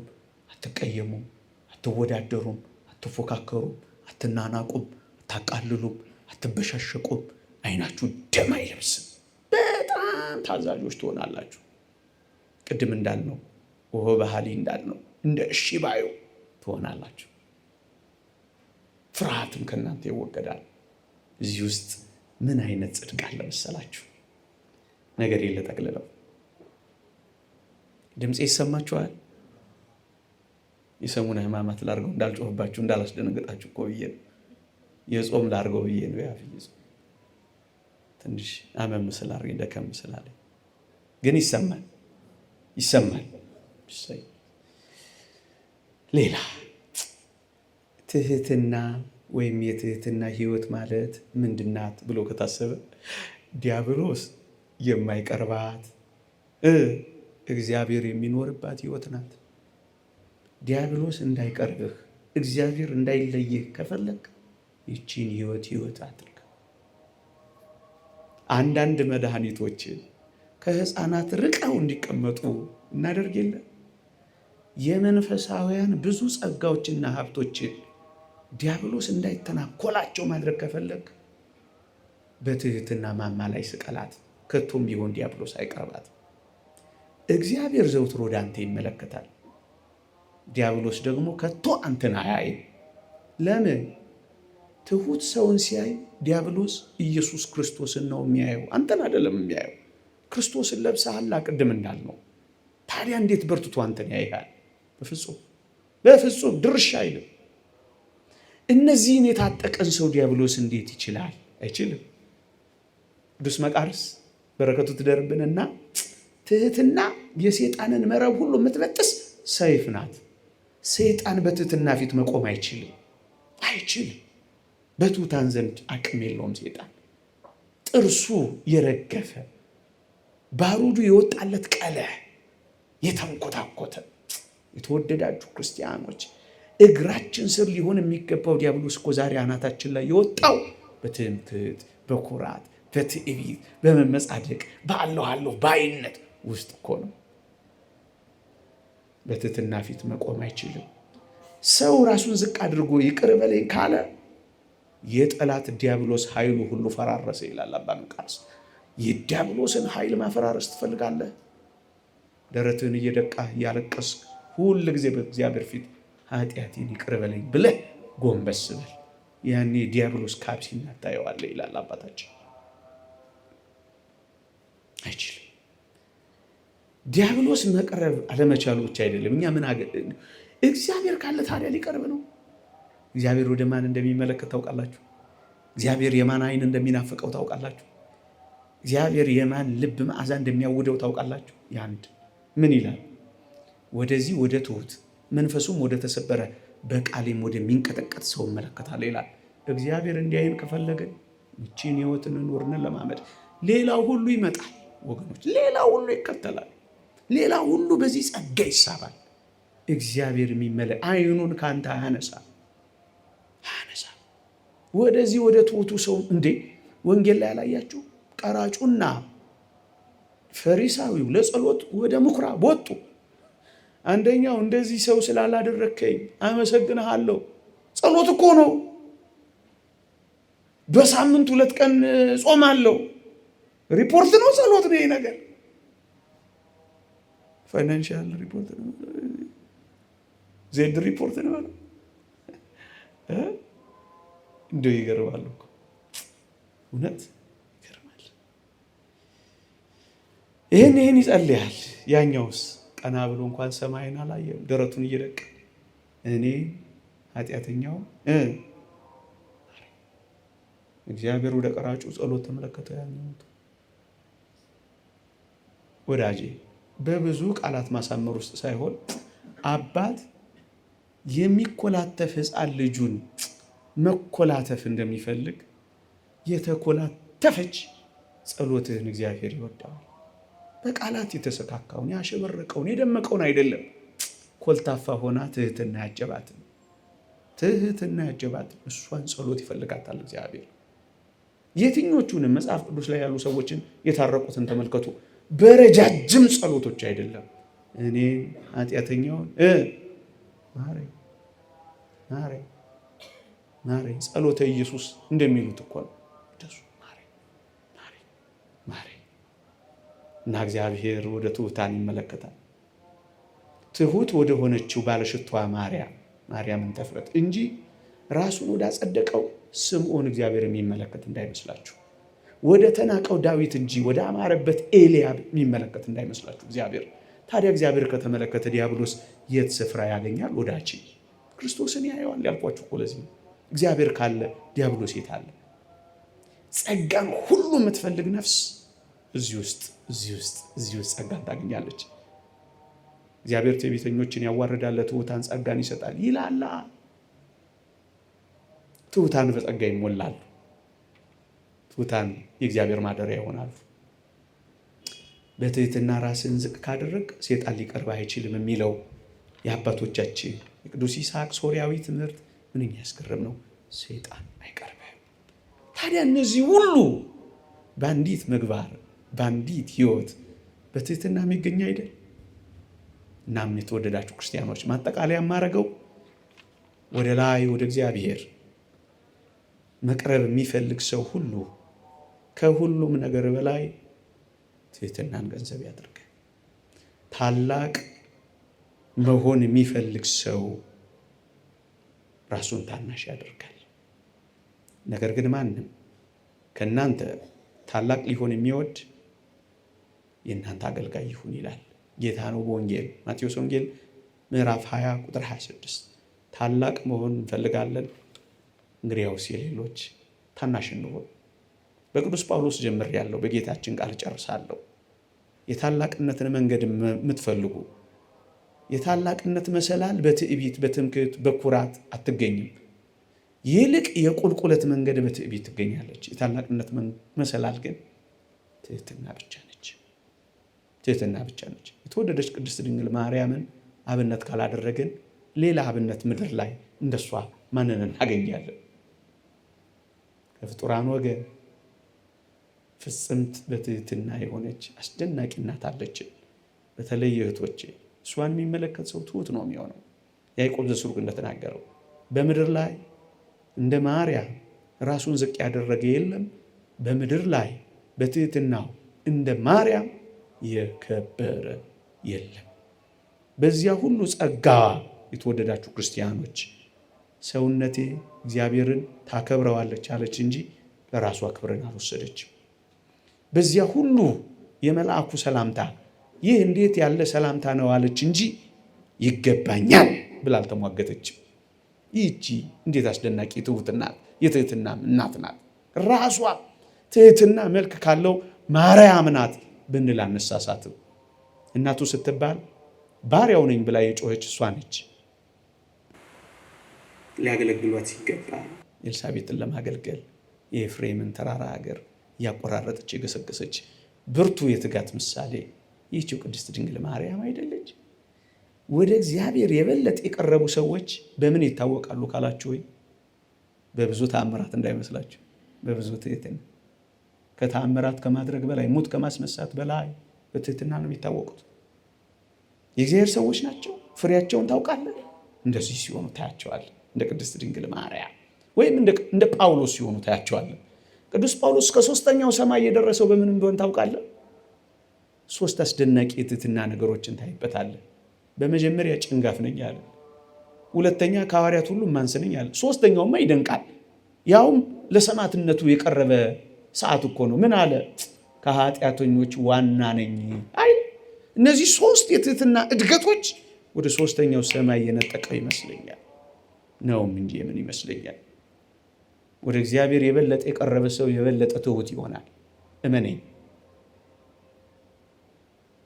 አትቀየሙም፣ አትወዳደሩም፣ አትፎካከሩም፣ አትናናቁም፣ አታቃልሉም፣ አትበሻሸቁም። አይናችሁ ደም አይለብስም። በጣም በጣም ታዛዦች ትሆናላችሁ። ቅድም እንዳልነው ወሆ ባህሊ እንዳልነው እንደ እሺ ባዩ ትሆናላችሁ። ፍርሃትም ከእናንተ ይወገዳል። እዚህ ውስጥ ምን አይነት ጽድቅ አለ መሰላችሁ? ነገር የለጠቅልለው ድምጼ ይሰማችኋል? የሰሙነ ሕማማት ላርገው እንዳልጮህባችሁ እንዳላስደነገጣችሁ እኮ ብዬ ነው። የጾም ላርገው ብዬ ነው። ያፍይ ትንሽ አመም ስላርገኝ ደከም ስላለኝ ግን ይሰማል። ሌላ ትህትና ወይም የትህትና ህይወት ማለት ምንድናት ብሎ ከታሰበ ዲያብሎስ የማይቀርባት እግዚአብሔር የሚኖርባት ህይወት ናት። ዲያብሎስ እንዳይቀርብህ እግዚአብሔር እንዳይለይህ ከፈለግ ይቺን ህይወት አድርግ። አንዳንድ መድኃኒቶችን ከህፃናት ርቀው እንዲቀመጡ እናደርግ የለ የመንፈሳውያን ብዙ ጸጋዎችና ሀብቶችን ዲያብሎስ እንዳይተናኮላቸው ማድረግ ከፈለግ በትህትና ማማ ላይ ስቀላት። ከቶም ቢሆን ዲያብሎስ አይቀርባት። እግዚአብሔር ዘውትር ወደ አንተ ይመለከታል። ዲያብሎስ ደግሞ ከቶ አንተን አያይም። ለምን? ትሁት ሰውን ሲያይ ዲያብሎስ ኢየሱስ ክርስቶስን ነው የሚያየው፣ አንተን አይደለም የሚያየው። ክርስቶስን ለብሰሃል ቅድም እንዳልነው። ታዲያ እንዴት በርትቶ አንተን ያይሃል? በፍጹም ድርሻ አይልም። እነዚህን የታጠቀን ሰው ዲያብሎስ እንዴት ይችላል? አይችልም። ቅዱስ መቃርስ በረከቱ ትደርብንና ትህትና የሰይጣንን መረብ ሁሉ የምትበጥስ ሰይፍ ናት። ሰይጣን በትህትና ፊት መቆም አይችልም። በትሑታን ዘንድ አቅም የለውም። ሰይጣን ጥርሱ የረገፈ ባሩዱ የወጣለት ቀለህ የተንኮታኮተ። የተወደዳችሁ ክርስቲያኖች እግራችን ስር ሊሆን የሚገባው ዲያብሎስ እኮ ዛሬ አናታችን ላይ የወጣው በትምክህት፣ በኩራት፣ በትዕቢት፣ በመመጻደቅ፣ በአለሁ ባይነት ውስጥ እኮ ነው። በትህትና ፊት መቆም አይችልም። ሰው ራሱን ዝቅ አድርጎ ይቅር በለኝ ካለ የጠላት ዲያብሎስ ኃይሉ ሁሉ ፈራረሰ ይላል አባ መቃርስ። የዲያብሎስን ኃይል ማፈራረስ ትፈልጋለህ? ደረትህን እየደቃህ እያለቀስክ ሁል ጊዜ በእግዚአብሔር ፊት ኃጢአቴን ይቅር በለኝ ብለህ ጎንበስ በል። ያኔ ዲያብሎስ ካብሲና ታየዋለህ ይላል አባታችን። አይችልም። ዲያብሎስ መቅረብ አለመቻሉ ብቻ አይደለም። እኛ ምን እግዚአብሔር ካለ ታዲያ ሊቀርብ ነው። እግዚአብሔር ወደ ማን እንደሚመለከት ታውቃላችሁ? እግዚአብሔር የማን አይን እንደሚናፍቀው ታውቃላችሁ? እግዚአብሔር የማን ልብ መዓዛ እንደሚያውደው ታውቃላችሁ? ያንድ ምን ይላል? ወደዚህ ወደ ትሁት መንፈሱም ወደ ተሰበረ በቃሌም ወደሚንቀጠቀጥ ሰው እመለከታለሁ ይላል። እግዚአብሔር እንዲያይን ከፈለገን እቺን ህይወትን ኖርን ለማመድ ሌላው ሁሉ ይመጣል ወገኖች፣ ሌላው ሁሉ ይከተላል። ሌላው ሁሉ በዚህ ጸጋ ይሳባል። እግዚአብሔር አይኑን ካንተ አያነሳ። ወደዚህ ወደ ትሁቱ ሰው እንዴ ወንጌል ላይ ያላያችሁ ቀራጩና ፈሪሳዊው ለጸሎት ወደ ምኩራብ ወጡ። አንደኛው እንደዚህ ሰው ስላላደረከኝ አመሰግንሃለሁ። ጸሎት እኮ ነው። በሳምንት 2 ቀን ጾማለሁ። ሪፖርት ነው፣ ጸሎት ነው። ይሄ ነገር ፋይናንሻል ሪፖርት ነው፣ ዜድ ሪፖርት ነው። እንደው ይገርማል እኮ እውነት ይገርማል። ይህን ይጸልያል። ያኛውስ ቀና ብሎ እንኳን ሰማይን አላየም። ደረቱን እየደቀ እኔ ኃጢአተኛው እግዚአብሔር ወደ ቀራጩ ጸሎት ተመለከተ። ያኛው ወዳጄ በብዙ ቃላት ማሳመር ውስጥ ሳይሆን አባት የሚኮላተፍ ሕፃን ልጁን መኮላተፍ እንደሚፈልግ የተኮላተፈች ጸሎትህን እግዚአብሔር ይወዳል። በቃላት የተሰካካውን ያሸበረቀውን የደመቀውን አይደለም። ኮልታፋ ሆና ትህትና ያጀባትን እሷን ጸሎት ይፈልጋታል እግዚአብሔር። የትኞቹንም መጽሐፍ ቅዱስ ላይ ያሉ ሰዎችን የታረቁትን ተመልከቱ። በረጃጅም ጸሎቶች አይደለም። እኔ ኃጢአተኛውን ማረኝ ጸሎተ ኢየሱስ እንደሚሉት እኮ ነው። እና እግዚአብሔር ወደ ትሑታን ይመለከታል። ትሑት ወደ ሆነችው ባለሽቷ ማርያምን ተፍረት እንጂ ራሱን ወደ አጸደቀው ስምዖን እግዚአብሔር የሚመለከት እንዳይመስላችሁ። ወደ ተናቀው ዳዊት እንጂ ወደ አማረበት ኤልያብ የሚመለከት እንዳይመስላችሁ እግዚአብሔር። ታዲያ እግዚአብሔር ከተመለከተ ዲያብሎስ የት ስፍራ ያገኛል? ወዳጅ ክርስቶስን ያየዋል ያልኳችሁ እኮ ለዚህ ነው። እግዚአብሔር ካለ ዲያብሎስ የት አለ? ጸጋን ሁሉ የምትፈልግ ነፍስ እዚህ ውስጥ ጸጋን ታገኛለች። እግዚአብሔር ትዕቢተኞችን ያዋርዳል፣ ለትሑታን ጸጋን ይሰጣል ይላላ። ትሑታን በጸጋ ይሞላሉ። ትሑታን የእግዚአብሔር ማደሪያ ይሆናሉ። በትህትና ራስን ዝቅ ካደረግ ሴጣን ሊቀርብ አይችልም የሚለው የአባቶቻችን የቅዱስ ይስሐቅ ሶርያዊ ትምህርት ምን የሚያስገርም ነው። ሴጣን አይቀርብም። ታዲያ እነዚህ ሁሉ በአንዲት ምግባር በአንዲት ሕይወት በትህትና የሚገኝ አይደል? እናም የተወደዳችሁ ክርስቲያኖች ማጠቃለያ የማደርገው ወደ ላይ ወደ እግዚአብሔር መቅረብ የሚፈልግ ሰው ሁሉ ከሁሉም ነገር በላይ ትህትናን ገንዘብ ያድርግ። ታላቅ መሆን የሚፈልግ ሰው ራሱን ታናሽ ያደርጋል። ነገር ግን ማንም ከእናንተ ታላቅ ሊሆን የሚወድ የእናንተ አገልጋይ ይሁን ይላል ጌታ ነው በወንጌል ማቴዎስ ወንጌል ምዕራፍ 20 ቁጥር 26። ታላቅ መሆን እንፈልጋለን፣ እንግዲያውስ የሌሎች ታናሽ እንሆን። በቅዱስ ጳውሎስ ጀምሬያለሁ፣ በጌታችን ቃል ጨርሳለሁ። የታላቅነትን መንገድ የምትፈልጉ የታላቅነት መሰላል በትዕቢት በትምክህት በኩራት አትገኝም። ይልቅ የቁልቁለት መንገድ በትዕቢት ትገኛለች። የታላቅነት መሰላል ግን ትህትና ብቻ ነች። ትህትና ብቻ ነች። የተወደደች ቅድስት ድንግል ማርያምን አብነት ካላደረግን ሌላ አብነት ምድር ላይ እንደሷ ማንን እናገኛለን? ከፍጡራን ወገን ፍጽምት በትህትና የሆነች አስደናቂ እናት አለችን። በተለይ እህቶቼ እሷን የሚመለከት ሰው ትሁት ነው የሚሆነው። ያዕቆብ ዘስሩግ እንደተናገረው በምድር ላይ እንደ ማርያም ራሱን ዝቅ ያደረገ የለም፣ በምድር ላይ በትህትናው እንደ ማርያም የከበረ የለም። በዚያ ሁሉ ጸጋ የተወደዳችሁ ክርስቲያኖች ሰውነቴ እግዚአብሔርን ታከብረዋለች አለች እንጂ ለራሷ ክብርን አልወሰደችም። በዚያ ሁሉ የመልአኩ ሰላምታ ይህ እንዴት ያለ ሰላምታ ነው አለች እንጂ ይገባኛል ብላ አልተሟገተችም። ይህቺ እንዴት አስደናቂ የትህትና እናት ናት። ራሷ ትህትና መልክ ካለው ማርያም ናት ብንል አነሳሳትም። እናቱ ስትባል ባሪያው ነኝ ብላ የጮኸች እሷ ነች። ሊያገለግሏት ሲገባ ኤልሳቤጥን ለማገልገል የኤፍሬምን ተራራ ሀገር እያቆራረጠች የገሰገሰች ብርቱ የትጋት ምሳሌ ይህችው ቅድስት ድንግል ማርያም አይደለች? ወደ እግዚአብሔር የበለጠ የቀረቡ ሰዎች በምን ይታወቃሉ ካላችሁ፣ ወይ በብዙ ተአምራት እንዳይመስላችሁ፣ በብዙ ትህትና። ከተአምራት ከማድረግ በላይ ሙት ከማስነሳት በላይ በትህትና ነው የሚታወቁት። የእግዚአብሔር ሰዎች ናቸው። ፍሬያቸውን ታውቃለህ። እንደዚህ ሲሆኑ ታያቸዋለህ። እንደ ቅድስት ድንግል ማርያም ወይም እንደ ጳውሎስ ሲሆኑ ታያቸዋለህ። ቅዱስ ጳውሎስ ከ3ኛው ሰማይ የደረሰው በምን እንደሆነ ታውቃለህ? 3 አስደናቂ የትህትና ነገሮችን ታይበታለህ። በመጀመሪያ ጭንጋፍ ነኝ አለ። ሁለተኛ ከሐዋርያት ሁሉ ማንስ ነኝ አለ። ሶስተኛውማ ይደንቃል። ያውም ለሰማዕትነቱ የቀረበ ሰዓት እኮ ነው። ምን አለ? ከኃጢአተኞች ዋና ነኝ። አይ እነዚህ 3 የትህትና እድገቶች ወደ 3ኛው ሰማይ የነጠቀው ይመስለኛል። ነውም እንጂ የምን ይመስለኛል። ወደ እግዚአብሔር የበለጠ የቀረበ ሰው የበለጠ ትሁት ይሆናል። እመነኝ።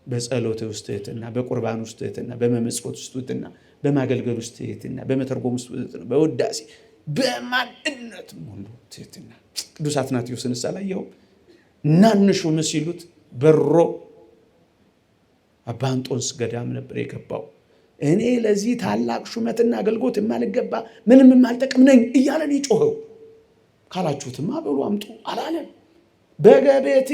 በጸሎት ውስጥ ትህትና፣ በቁርባን ውስጥ ትህትና፣ በመመጽወት ውስጥ ትህትና፣ በማገልገል ውስጥ ትህትና፣ በመተርጎም ውስጥ ትህትና፣ በውዳሴ በማንነት ሁሉ ትህትና። ቅዱስ አትናቴዎስን ሳላየኸውም እናንሹም ሲሉት በሮ አባ እንጦንስ ገዳም ነበር የገባው። እኔ ለዚህ ታላቅ ሹመትና አገልግሎት የማልገባ ምንም የማልጠቅም ነኝ እያለን ይጮኸው። ካላችሁትማ በሉ አምጡ አላለም። በገቤቴ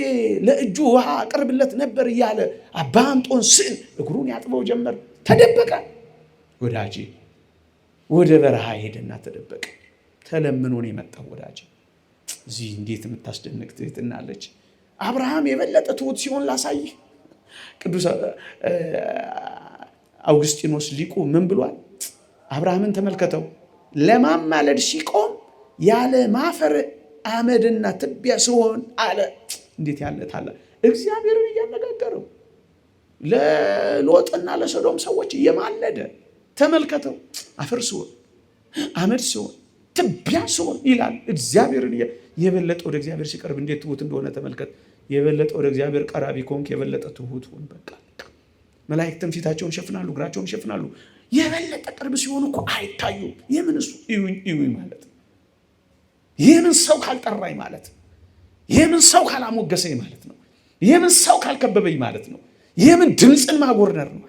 ለእጁ ውሃ አቅርብለት ነበር እያለ አባ እንጦንስን እግሩን ያጥበው ጀመር። ተደበቀ። ወዳጄ ወደ በረሃ ሄደና ተደበቀ። ተለምኖ ነው የመጣው ወዳጄ። እዚህ እንዴት የምታስደንቅ ትህትና አለች። አብርሃም የበለጠ ትሁት ሲሆን ላሳይህ። ቅዱስ አውግስጢኖስ ሊቁ ምን ብሏል? አብርሃምን ተመልከተው፣ ለማማለድ ሲቆም ያለ ማፈር አመድና ትቢያ ሲሆን አለ። እንዴት ያለ ታላቅ! እግዚአብሔርን እያነጋገረው ለሎጥና ለሰዶም ሰዎች እየማለደ ተመልከተው፣ አፈር ሲሆን አመድ ሲሆን ትቢያ ሲሆን ይላል። እግዚአብሔርን የበለጠ ወደ እግዚአብሔር ሲቀርብ እንዴት ትሁት እንደሆነ ተመልከት። የበለጠ ወደ እግዚአብሔር ቀራቢ ከሆንክ የበለጠ ትሁት ሁን። በቃ መላእክትም ፊታቸውን ይሸፍናሉ፣ እግራቸውን ይሸፍናሉ። የበለጠ ቅርብ ሲሆኑ እኮ አይታዩም። የምን እሱ እዩኝ ማለት ነው። የምን ሰው ካልጠራኝ ማለት ነው። የምን ሰው ካላሞገሰኝ ማለት ነው። የምን ሰው ካልከበበኝ ማለት ነው። የምን ድምፅን ማጎርነር ነው።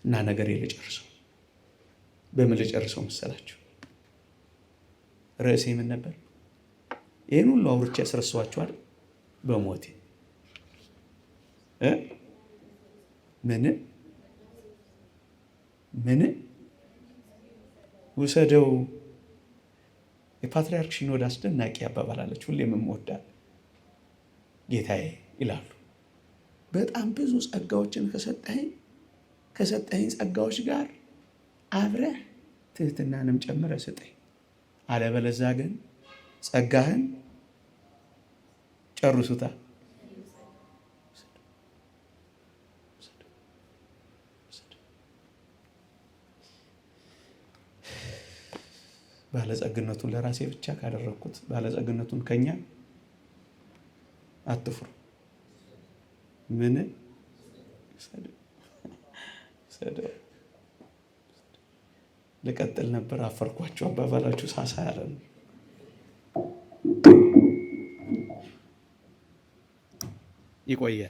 እና ነገር ልጨርሰው። በምን ልጨርሰው መሰላችሁ? ርዕሴ ምን ነበር? ይህን ሁሉ አውርቼ ያስረሳኋችኋል። በሞቴ ምን ውሰደው። የፓትርያርክ ሲኖዳ አስደናቂ አባባላለች፣ ሁሌም የምወዳት ጌታዬ ይላሉ። በጣም ብዙ ጸጋዎችን ከሰጠኸኝ ጸጋዎች ጋር አብረህ ትህትናንም ጨምረህ ስጠኝ። አለበለዚያ ግን ጸጋህን ጨርሱታ። ባለጸግነቱን ለራሴ ብቻ ካደረግኩት ባለጸግነቱን ከኛ አትፍሩ። ምን ልቀጥል ነበር፣ አፈርኳቸው። አባባላችሁ ሳሳ ያለ ነው። ይቆየ